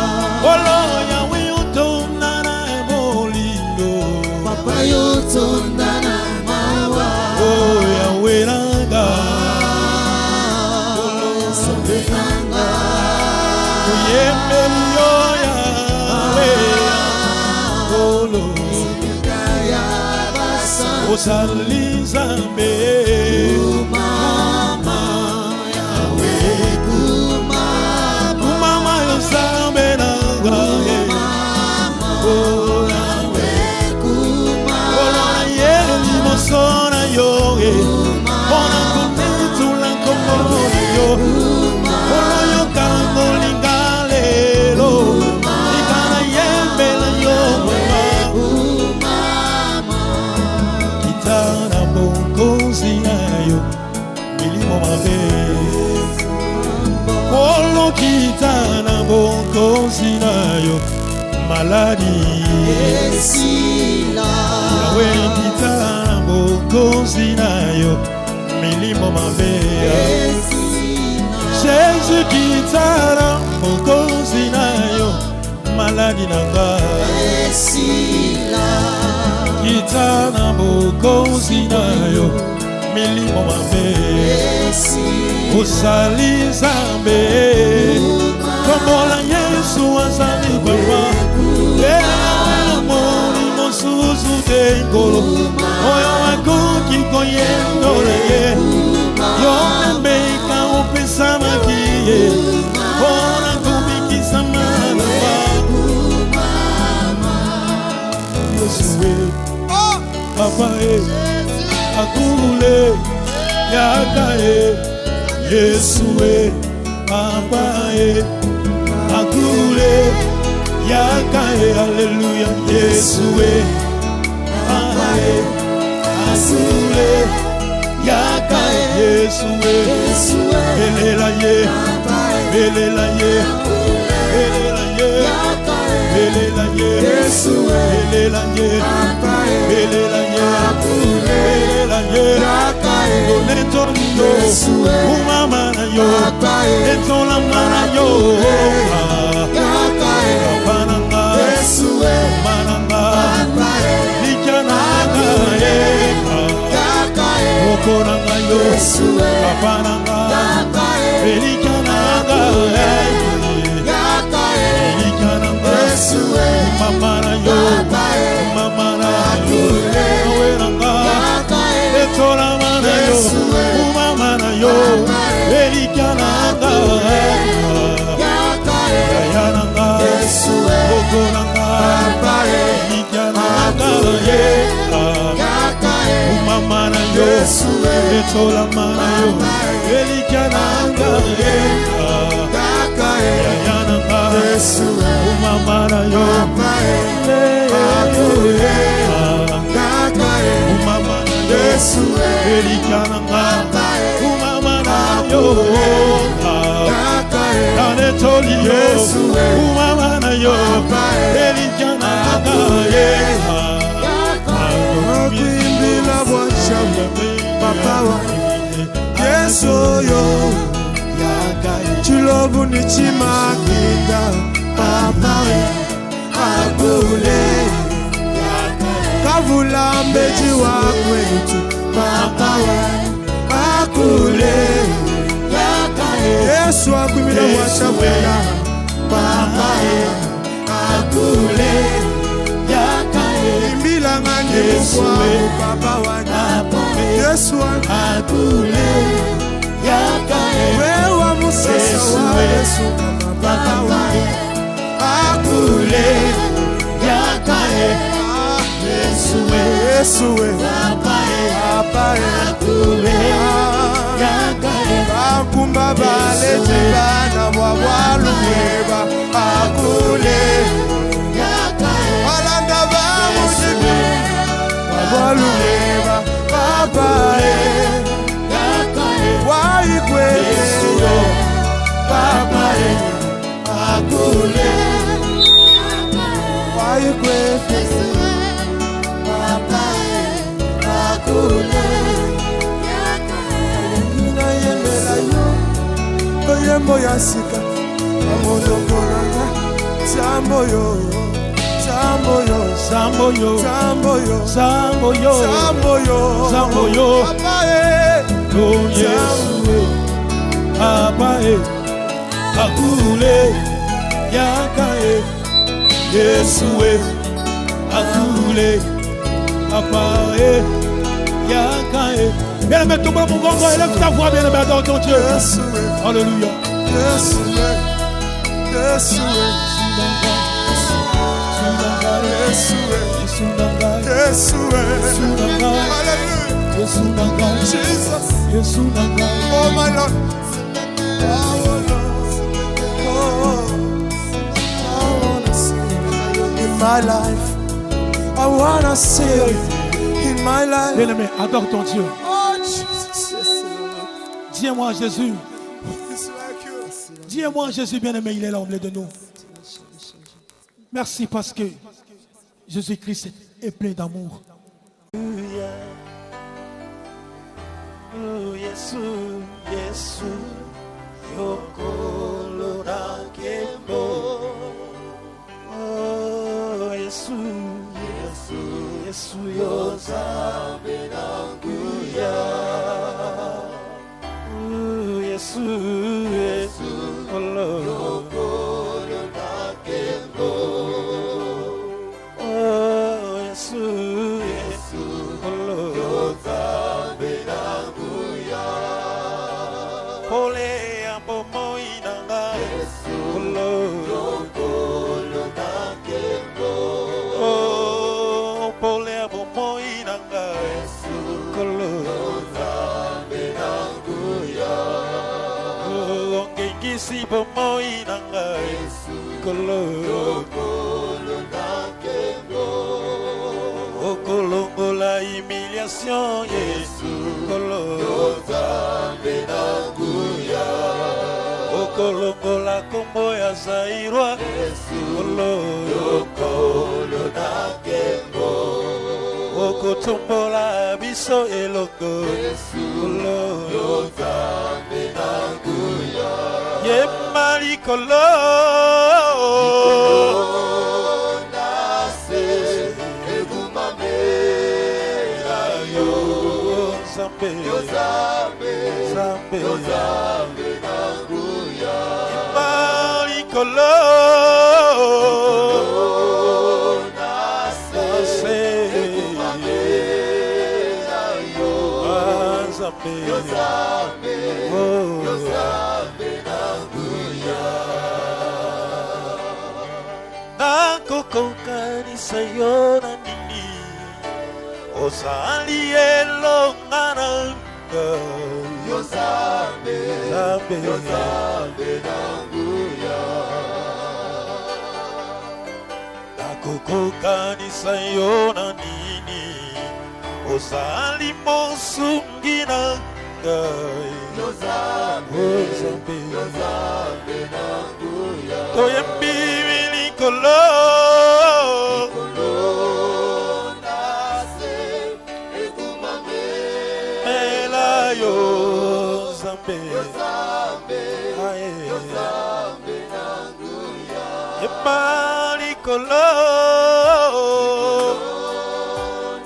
olo yawe yo tonda na bolingo Papa yo tonda na mawa oh yawe nanga Sabetanga oyembeli yo yawe olo Kaya basa osali Nzambe Mama Yawe kumama yo Nzambe nanga oh yawe olo na ye liboso na yo mpona konetula nkombo na yo olo yo kango linga lelo likana yembela yo mama kitana bonkozi na yo milimo mabe olo kitana bonkozi na yo maladi yawe kitana bonkozi na yo milimo mabe Jésus kitana bonkozi na yo maladi na ngai kitana bonkozi na yo milimo mabe osali Nzambe kombola Yesu azali papa emoni mosusu te nkolo oyo akoki koyendola ye yo mbeka opesamaki ye mpona kobikisa malaba Yesu papa akule yaka Yesu papa akule yaka haleluya Yesu papa akule yaka Yesu belela ye belela ye belela ye belela ye Yesu belela ye belela ye belela ye onetondo umama na yo etola mana yo pananga mananga likananga okonanga yo pananga likananga likananga mama na yo mama na yo aweranga etola mana yo umama na yo likananga yananga okonanga likananga umama na yo etola mana yo likananga yananga umama na yo umama na yo likananga umama na yo anetoli yo umama na yo likananga Akimbila bwachamu papa wa Yesu yo Chilobu ni chimakinda papa akule Kavula mbeji wa kwetu papa akule Yesu akumila bwachamu papa akule Imbila ngani kwa papa wa Yesu akule wewe Yesu Babaye Akule Yakae Yesu Babaye Akule Yakae Bakumba Baleji Bana Wawalueba Akule Yakae Alanda Bamujibu Wawalueba Babaye Yakae Waikwe Babaye Akule Waikwe Babaye Akule Ngina yemela yo Oyembo yasika Amono koranga Sambo yo Sambo yo Sambo yo Sambo yo Sambo yo Sambo yo Sambo yo Babaye Oh Yesu Babaye Akule Yakae Yesu Akule Babaye Yakae. Bien aimé, tombe mon gongo, élève ta voix, bien aimé, adore ton Dieu. Alléluia. Yesu Jesus. Oh my Lord. My life, I wanna see you in my life. Bien-aimé, adore ton Dieu. Oh Jesus, dis-moi Jésus. Dis-moi Jésus, bien-aimé, il est là au milieu de nous. Merci parce que Jésus-Christ est plein d'amour. Yesu, Yokolo Nakembo. Yesu yozabe nanguya. Yesu yokolo nakembo. Yesu yozabe nanguya. Pole ambomo inanga. Yokolo nakembo. Si pomo inanga kolo okolongo la humiliation Yesu kolo okolongo la kombo ya zairwa kolo okotombola biso elongo kolo Yemali kolo nase egumame yo Zambe nanguya Yemali kolo nase egumame yo Zambe Nakokokanisa yo na nini Osali elonga nanga Yozabe nanguya Nakokokanisa yo na nini Osali mosungi nanga Yozabe nanguya Toyembi Kolo nase egumame elayo Zambe nanguya Emali kolo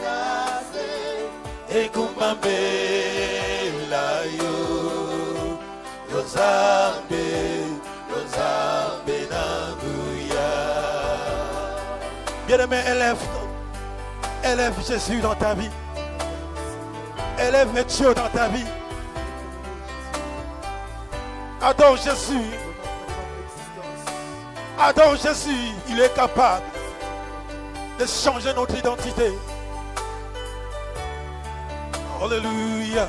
nase egumame elayo Zambe nanguya. Bien-aimé, élève Jésus dans ta vie. Élève Dieu dans ta vie. Adore Jésus. Adore Jésus. Il est capable de changer notre identité. Alléluia.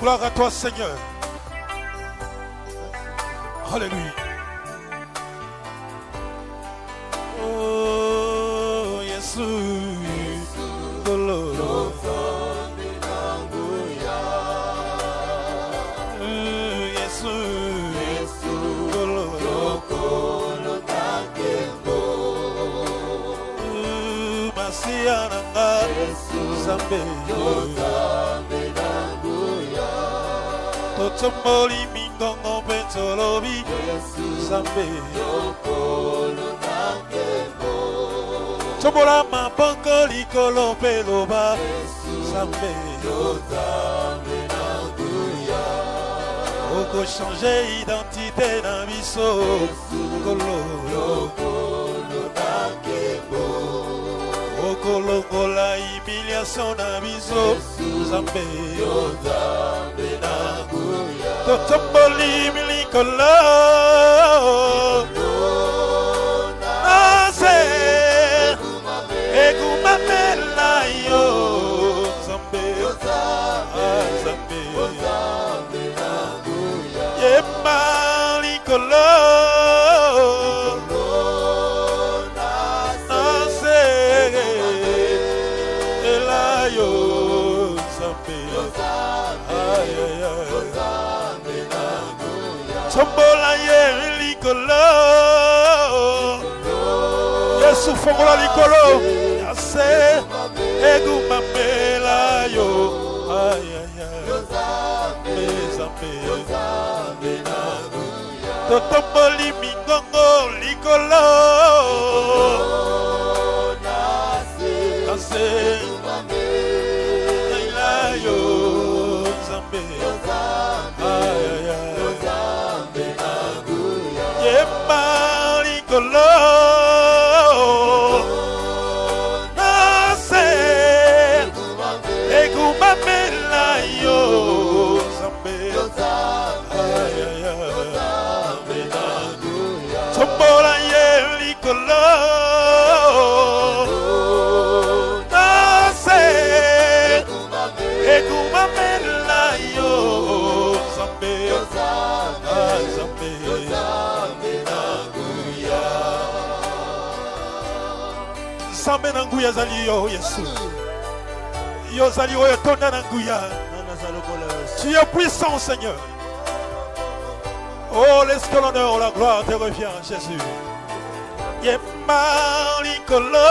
Gloire à toi, Seigneur. Alléluia. Oh, Jésus. Totomboli mingongo bentolobi Zambe Tombola mabongo likolo peloba Zambe Oko changer identité na biso Kolo Okolongola humiliation na biso Zambe Totomboli milikolo Nase Egumamela yo Zambe Zambe Yema likolo Tombola ye likolo Yesu fongola likolo Yase egumamela yo Ay ay ay Zambe Totomboli mingongo likolo Yase egumamela yo Zambe Ay ay ay Malikolo Nase Egumamela yo Zambe Ay ay ay Tombola ye likolo Nase Egumamela yo Zambe Ay Zambe Zambe na nguya zali yo Yesu. Yo zali oyo tonda na nguya. Tu es puissant Seigneur. Oh, laisse que l'honneur, la gloire te revient Jésus. Yema likolo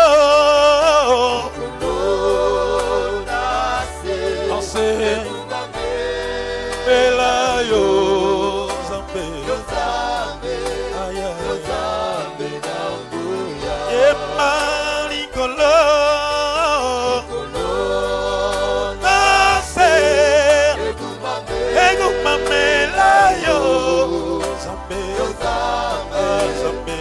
Anse Bela yo Zambe Aïe aïe Yema Nase Egumamela yo Zambe Zambe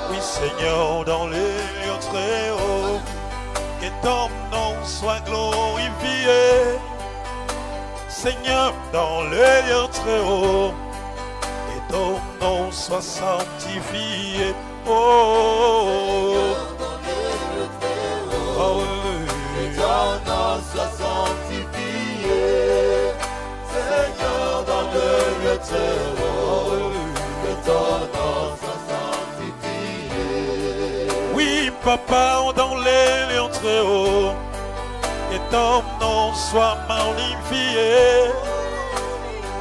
Oui Seigneur dans les lieux très hauts Que ton nom soit glorifié Seigneur dans les lieux très hauts Que ton nom soit sanctifié Oh, que ton nom soit sanctifié, Seigneur dans le lieu très haut, que ton nom soit sanctifié. Oui, Papa, dans les lieux très hauts, que ton nom soit magnifié,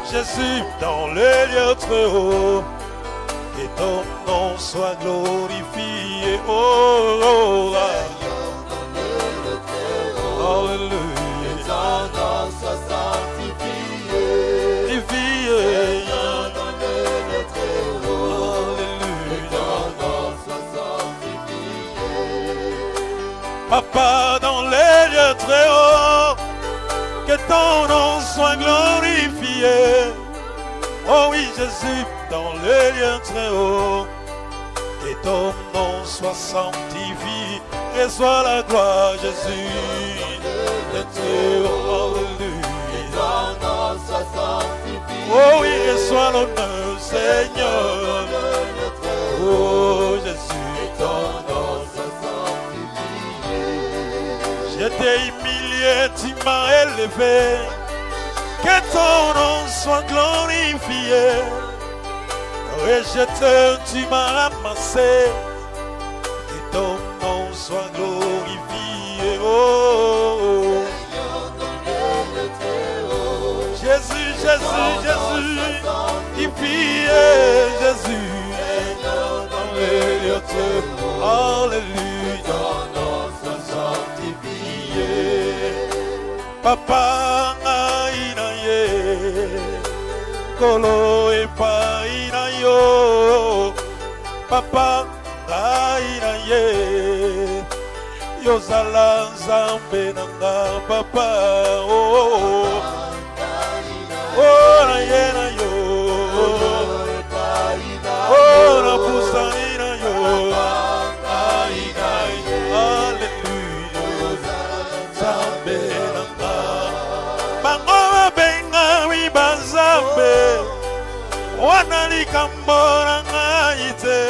Jésus dans les lieux très hauts. Que ton nom soit glorifié, oh, oh, Alléluia. Que ton nom soit sanctifié, Seigneur dans le lieu très haut. Que ton nom soit sanctifié. Papa dans les lieux très hauts, que ton nom soit glorifié. Oh oui, Jésus, dans les lieux très hauts, que ton nom soit sanctifié, reçois la gloire, Jésus, de Dieu, alléluia. toi l'honneur, Seigneur. Oh Jésus, ton nom soit sanctifié. Je t'ai humilié, tu m'as élevé. Que ton nom soit glorifié. Rejeteur, tu m'as ramassé. Que ton nom soit glorifié. Oh, Jésus, Jésus, Jésus, glorifié, Jésus. Alléluia, sanctifié. Papa nainaye, kolo epainayo. Papa nainaye, yozala nzambe nanga papa. Oh, oh naye na yo, oh na pusani na yo. Alléluia, nzambe nanga. Bango benga wiba nzambe, wana likambo nanga ite.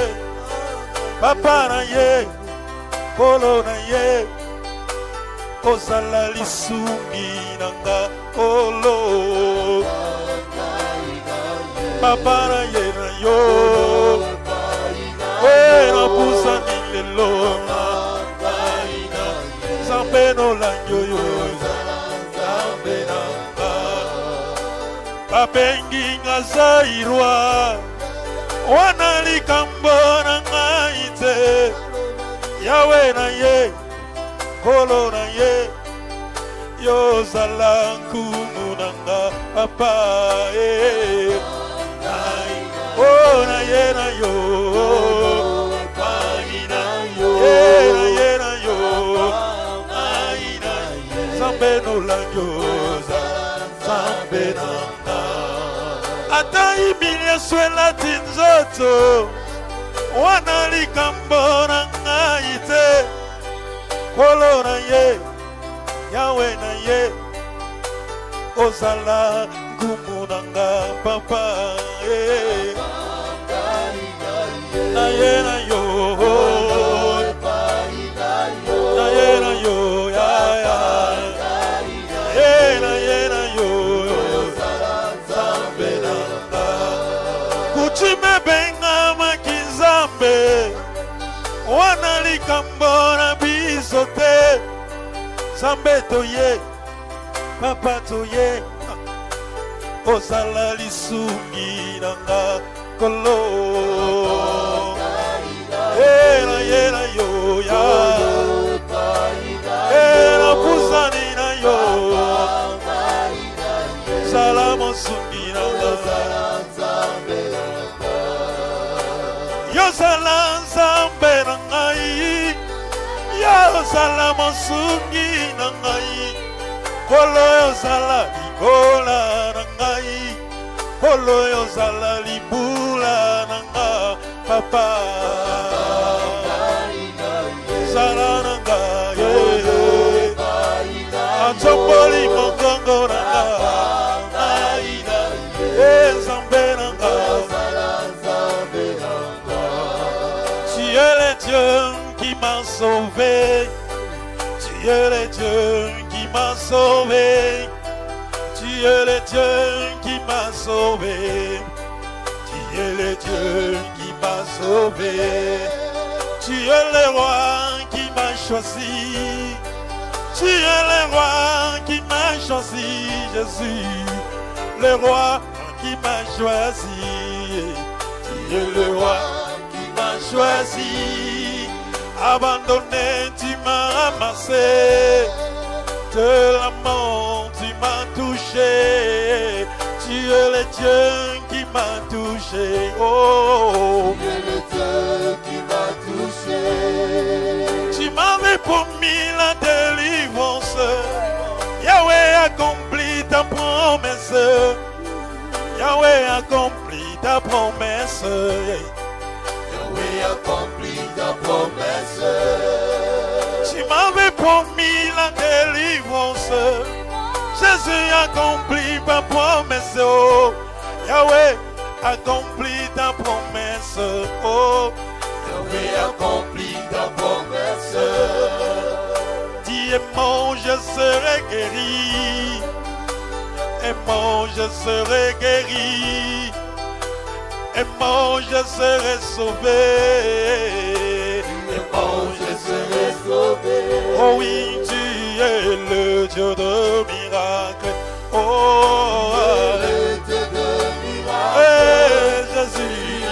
Papa na ye, kolo na ye, kozala lisungi nanga kolo. Papa na ye na yo, na pusani lelo na Zambe no lanyo yo, Zambe nanga. Babengi nga zairwa, wana likambo nanga ite. Yawe na ye, kolo na ye, yo zala nkumu nanga papa. Oh na ye na yo, ye na yo, Zambe no lanyo, Zambe nanga. Ata ibile swela tinzoto, wana likambo nanga ite. Kolo na ye, Yawe na ye, ozala ngumu nanga papa. Na ye na yo, na ye na yo, ya ya. Na ye na yo, Zambe nanga. Kuchime benga makizambe, wana likambo na bisote. Zambe toye, papa toye, ozala lisungi nanga kolo. Na ye na yo, ya. Na pusani na yo, salamo sungi nanga. Yo sala nzambe nangai, yo sala mosungi nangai. Kolo yo sala likola nangai, kolo yo sala libula nanga papa. Sala nanga ye, anchopoli mokongo nanga. Zambe nanga. Tu es le Dieu qui m'a sauvé. Tu es le Dieu qui m'a sauvé. Tu es le Dieu qui m'a sauvé. Tu es le Dieu qui m'a sauvé. Tu es le roi qui m'a choisi. Tu es le roi qui m'a choisi, Jésus. Le roi qui m'a choisi. Tu es le roi qui m'a choisi. Abandonné, tu m'as ramassé. De la mort, tu m'as touché. Tu es le Dieu qui m'a touché. Oh, tu es le Dieu qui m'a touché. Tu m'avais promis la délivrance. Yahweh accomplit ta promesse. Yahweh accomplit ta promesse. Yahweh accomplit ta promesse. Tu m'avais promis la délivrance. Jésus accomplit ta promesse. Oh, Yahweh accomplis ta promesse. Oh, Yahweh accomplit ta promesse. dis aimant, je serai guéri. Aimant, je serai guéri. Aimant, je serai sauvé. Aimant, je serai sauvé. Oh oui, tu es le Dieu de miracles. Oh, Le Dieu de miracles. hey, Jésus est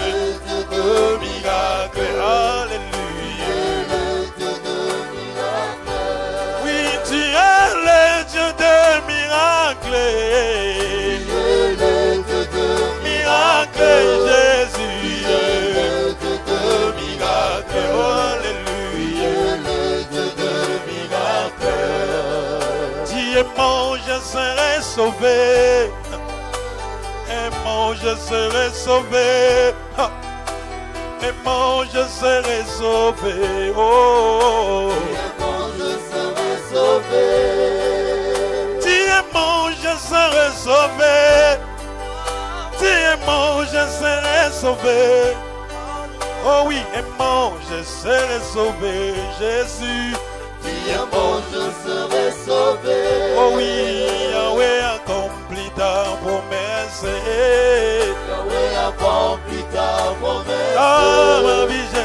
le Dieu de miracles. Alléluia. Le Dieu de miracles. Oui, tu es le Dieu de miracles. Le Dieu de Miracle, Jésus est Le Dieu de miracles. Oh, alléluia. Le Dieu de miracles. Dis aimant, je serai sauvé. Aimant, je serai sauvé. Ha. Aimant, je serai sauvé. Oh, Aimant, je serai sauvé. dis aimant, je serai sauvé. Dis aimant, je serai sauvé. Oh oui, aimant, je serai sauvé. Jésus. Aimant, je serai sauvé. Oh oui, Yahweh accomplit ta promesse. Yahweh accomplit ta promesse. Ah, ma vie, Yahweh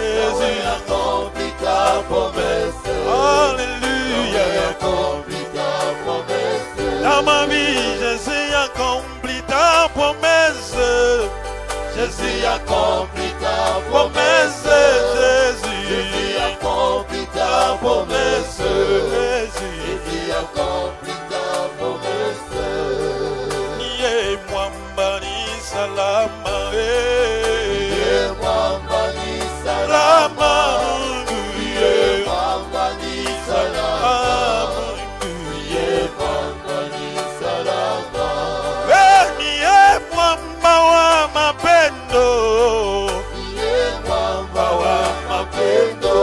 Jésus. accomplit ta promesse. Alléluia. Yahweh accomplit ta promesse. Dans ma vie, Jésus accomplit ta promesse. Jésus accomplit ta Promesse, promesse. Jésus. Jésus accomplit ta promesse. Jésus. Jésus accomplit ta promesse. Niye mwamba ni salama. Ye mwamba ni Salama. salama. Mungu, Ye yeah. mwamba ni salama. Ah, Mungu, Ye yeah. mwamba ni salama. Niye mwamba wa mapendo. Ye mwamba wa mapendo.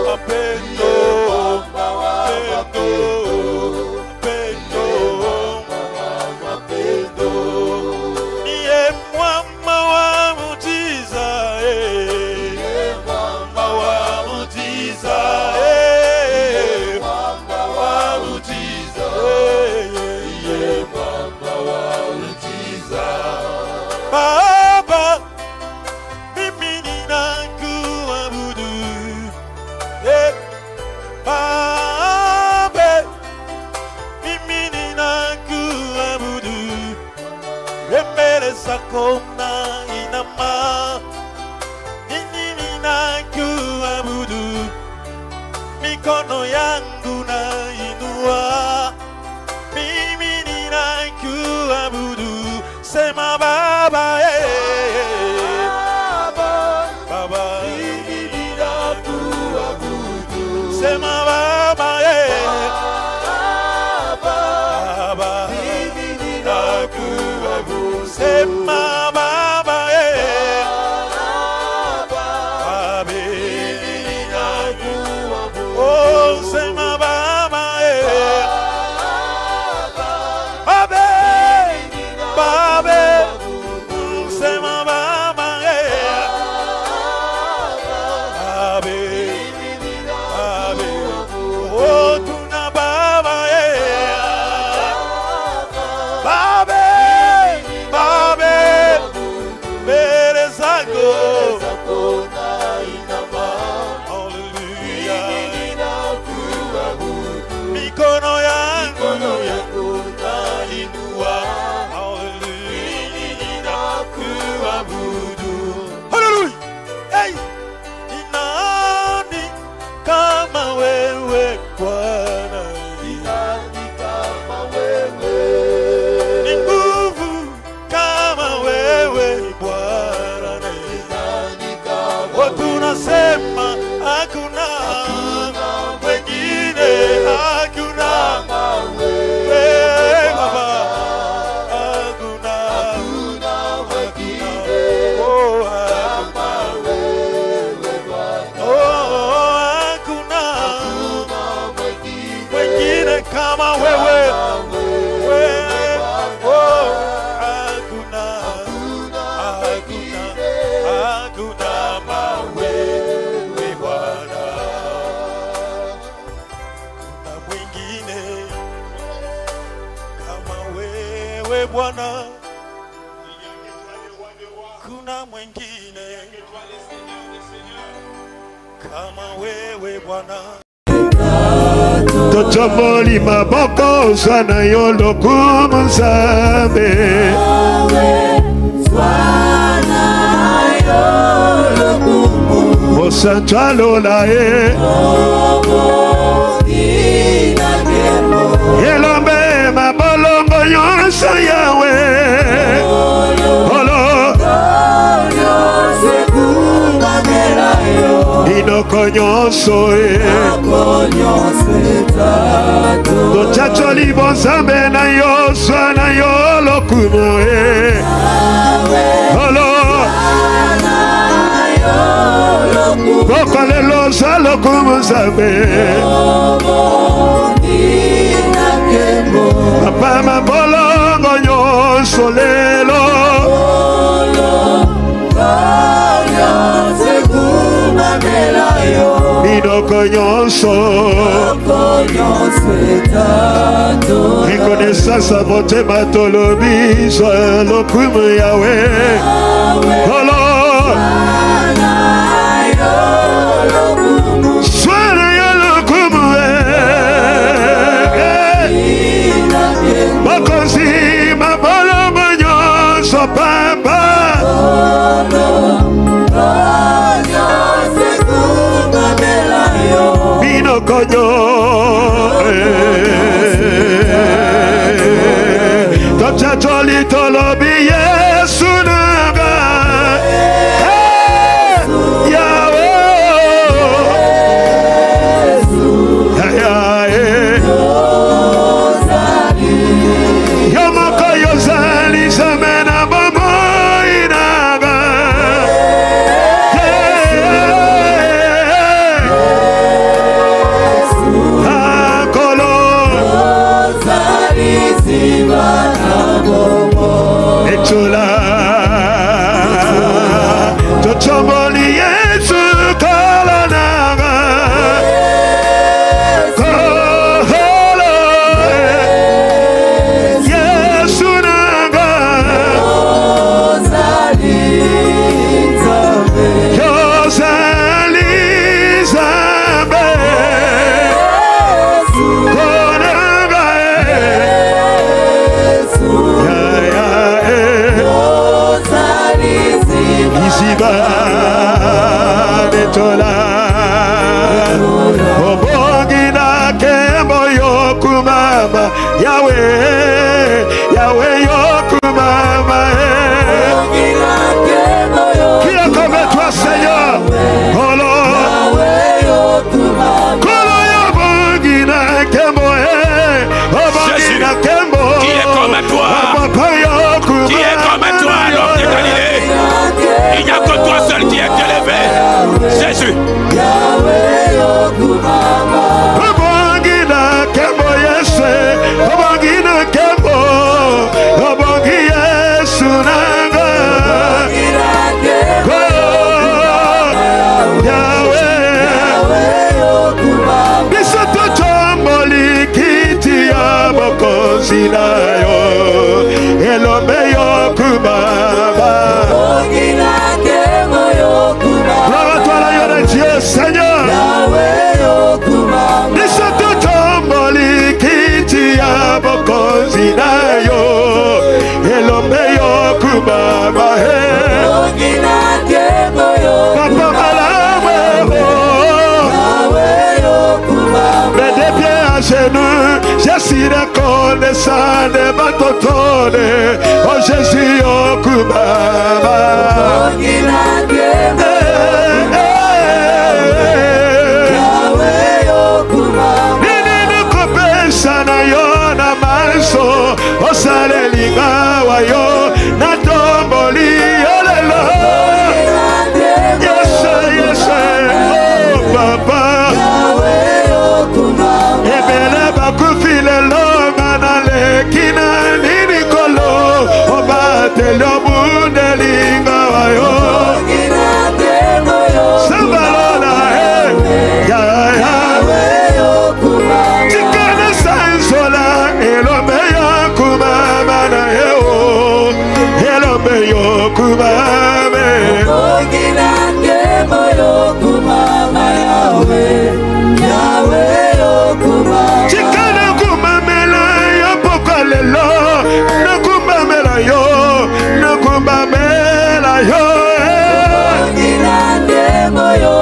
Mapendo. Ye mwamba wa mapendo. Mapendo. Mapendo. Niye mwamba wa muujiza. Ye mwamba Wa muujiza. mwamba wa ujiza. Ye mwamba wa ujiza. Baba, mimi ninakuabudu. Baba, mimi ninakuabudu. Mbele zako nainama. Mimi ninakuabudu. Mikono yangu nainua. Mimi ninakuabudu. Sema Baba, Baba, Mimi ninakuabudu. sema Baba, Baba, Mimi ninakuabudu. sema Baba, Baba, Ninakuabudu. oh, sema Baba, Baba, Baba, sema Baba, Baba, oh, tuna Baba, Baba, Baba, mbele zako. Zakona inama. Hallelujah. Ninakuabudu. Mikono yangu Mikono yangu nainua. Hallelujah. Ninakuabudu. Hallelujah. Hey. Ni nani kama wewe Bwana? Nani kama wewe? Ni nguvu kama wewe Bwana. Nani kama Oh, tunasema hakuna mwingine, hakuna wewe Baba, hakuna mwingine oh, kama wewe Bwana? oh, hakuna mwingine kama wewe. Oh, hakuna wewe Bwana, kuna mwingine kama wewe Bwana. Tochomoli maboko sana yolo kumzabe. Osantalo la Elombe mabolongo yonso yawe. Olo Inoko nyonso Tochacholi bonzambe na yoso na yolo kumo Olo Kokolelo salo kumo zambe Papa mabolongo nyonso lelo Inoko nyonso Reconnaissance à votre matolobi Sois le kumu Yahweh Olo Sois le kumu Mokosi mabolongo nyonso papa Bino konyo Tocha joli tolobi Yesu naga Yahweh Yomoko yozali zamena bomo inaga Etola Tochomoli Yesu kolanaga Koholo Yesu naga Yozali zambe Konaga Iziba Betola Obongina Kembo Yokumama Yahweh Yahweh Yokumama Qui est comme toi Seigneur Olo Kolo Yobongina Kembo Obongina Kembo Qui est comme toi Qui est comme toi l'homme de Galilée. Il n'y a que toi seul qui est élevé. Jésus. Obongina Kembo Yesu Obongina Kembo Obongi Yesu nanga Yahweh Bisoto chomboli kiti ya mokozi na yo Elombe yokumaba Gloire à toi la Dieu Seigneur Bisoto chomboli kiti ya mokozi na yo Elombe yokumaba Papa malawe Mais des pieds à genoux Je suis reconnaissant de ma totone Oh Jésus yokumaba Nini nukopesa na yo na manso Osale lingawa yo na tomboli olelo Yes, yes, oh papa Ebele bakufile longa na lekina nini kolo Obatele obunde lingawa yo Sambalola Tikana sansola Elombe yokumama na kumame Oginange moyo kumama Yahweh kumama Chikana kumamela yo pokalelo na kumamela yo Oginange moyo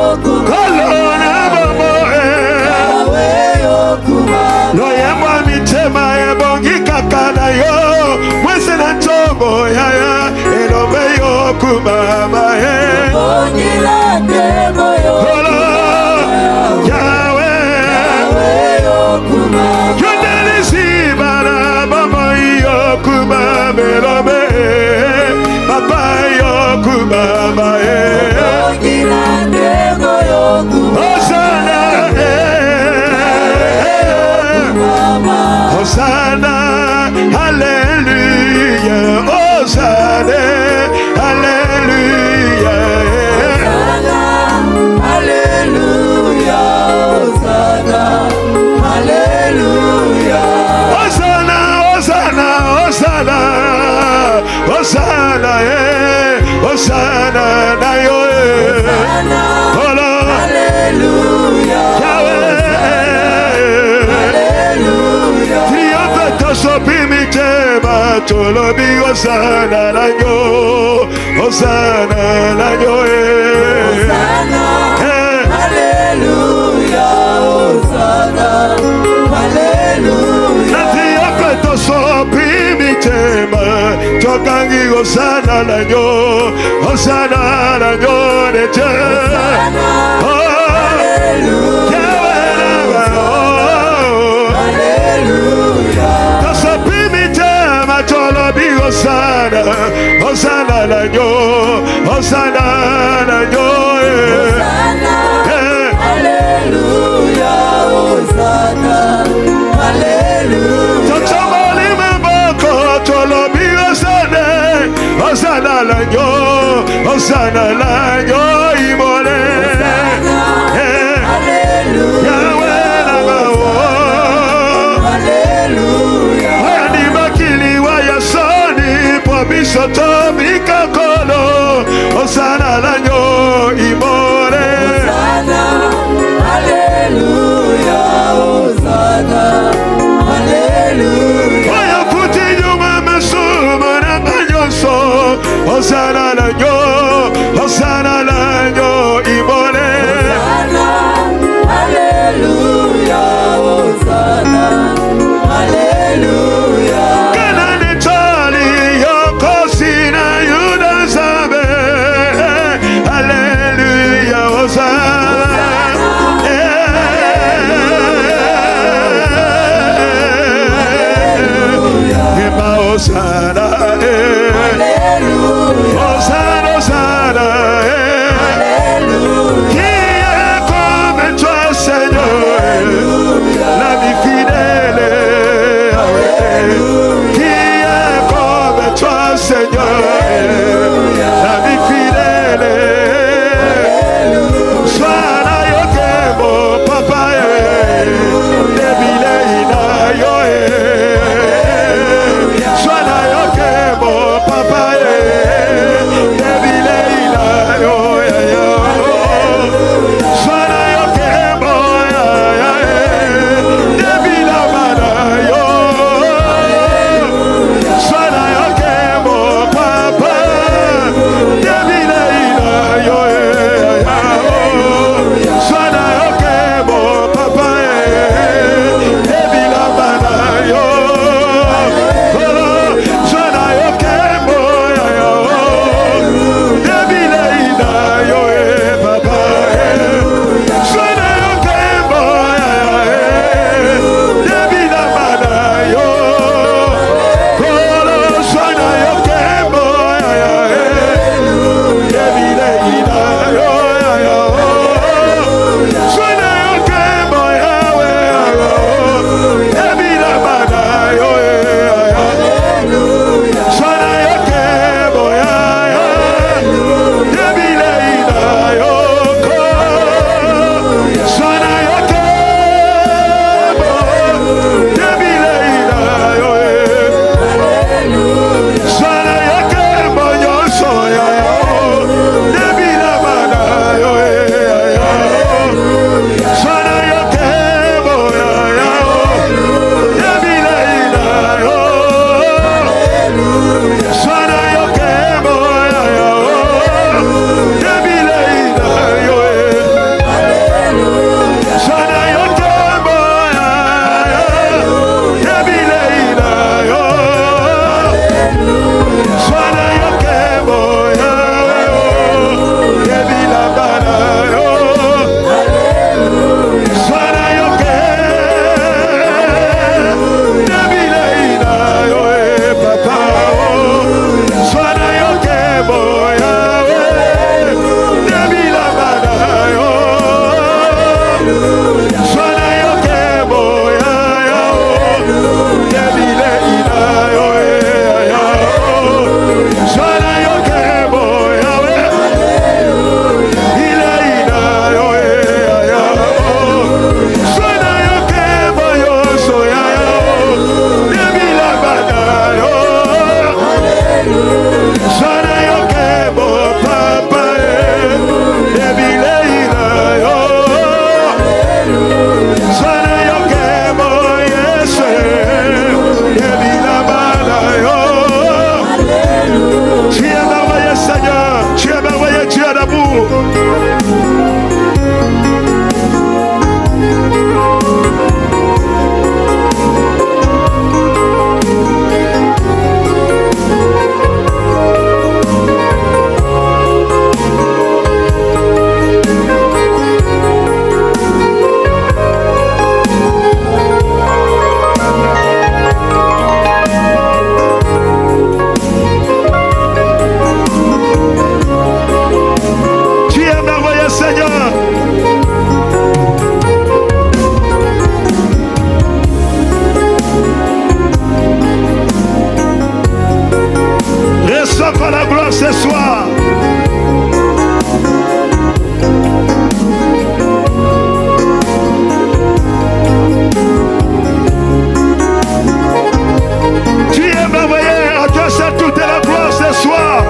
kolona bomo Yahweh kumama lo yemwa mitema ebongi kakana yo mwese na ntombo yaya elombe yo kumama Oginange moyo Papa Yokubaba Hosanna Hosanna Hallelujah Hosanna Hallelujah Hallelujah Hosanna Hallelujah Hosanna Hosanna Hosanna Hosanna, Hosanna, na yo, Hallelujah, Hallelujah. Triomphe ton sopimite, matolobi, Hosanna, na yo, Hosanna, na yo, Hosanna, Hallelujah, Hosanna, Hallelujah. Triomphe ton sopimite, tokangi Hosanna na yo, Hosanna na yo de Dieu. Hallelujah. Tosopimite matolobi Hosanna, Hosanna na yo, Hosanna na yo. Hallelujah, Hosanna, Hallelujah. Totomoli maboko tolobi Hosanna, Hosanna na yo, Hosanna na yo imole. Hallelujah, Yahweh na bawo. Hallelujah. Wani makili wa yasoni po bisoto mikakolo, Hosanna na yo imole. Hallelujah, Hosanna, Hallelujah. Oya kuti nyuma mesuma na banyoso, Hosanna na yo, Hosanna na yo imole. Hallelujah, Hosanna, Hallelujah. Kana ni tali yoko sina yuda zabe, Hallelujah, Hosanna. Hosanna, Hosanna, Hosanna, qui est comme toi, Seigneur, l'ami fidèle, qui est comme toi, Seigneur, l'ami fidèle, sois là, mon papa, débile, papa, débile, ce soir. Tu es merveilleux, à toi seul toute la gloire ce soir.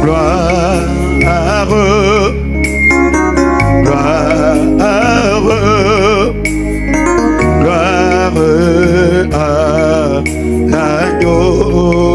Gloire à l'agneau.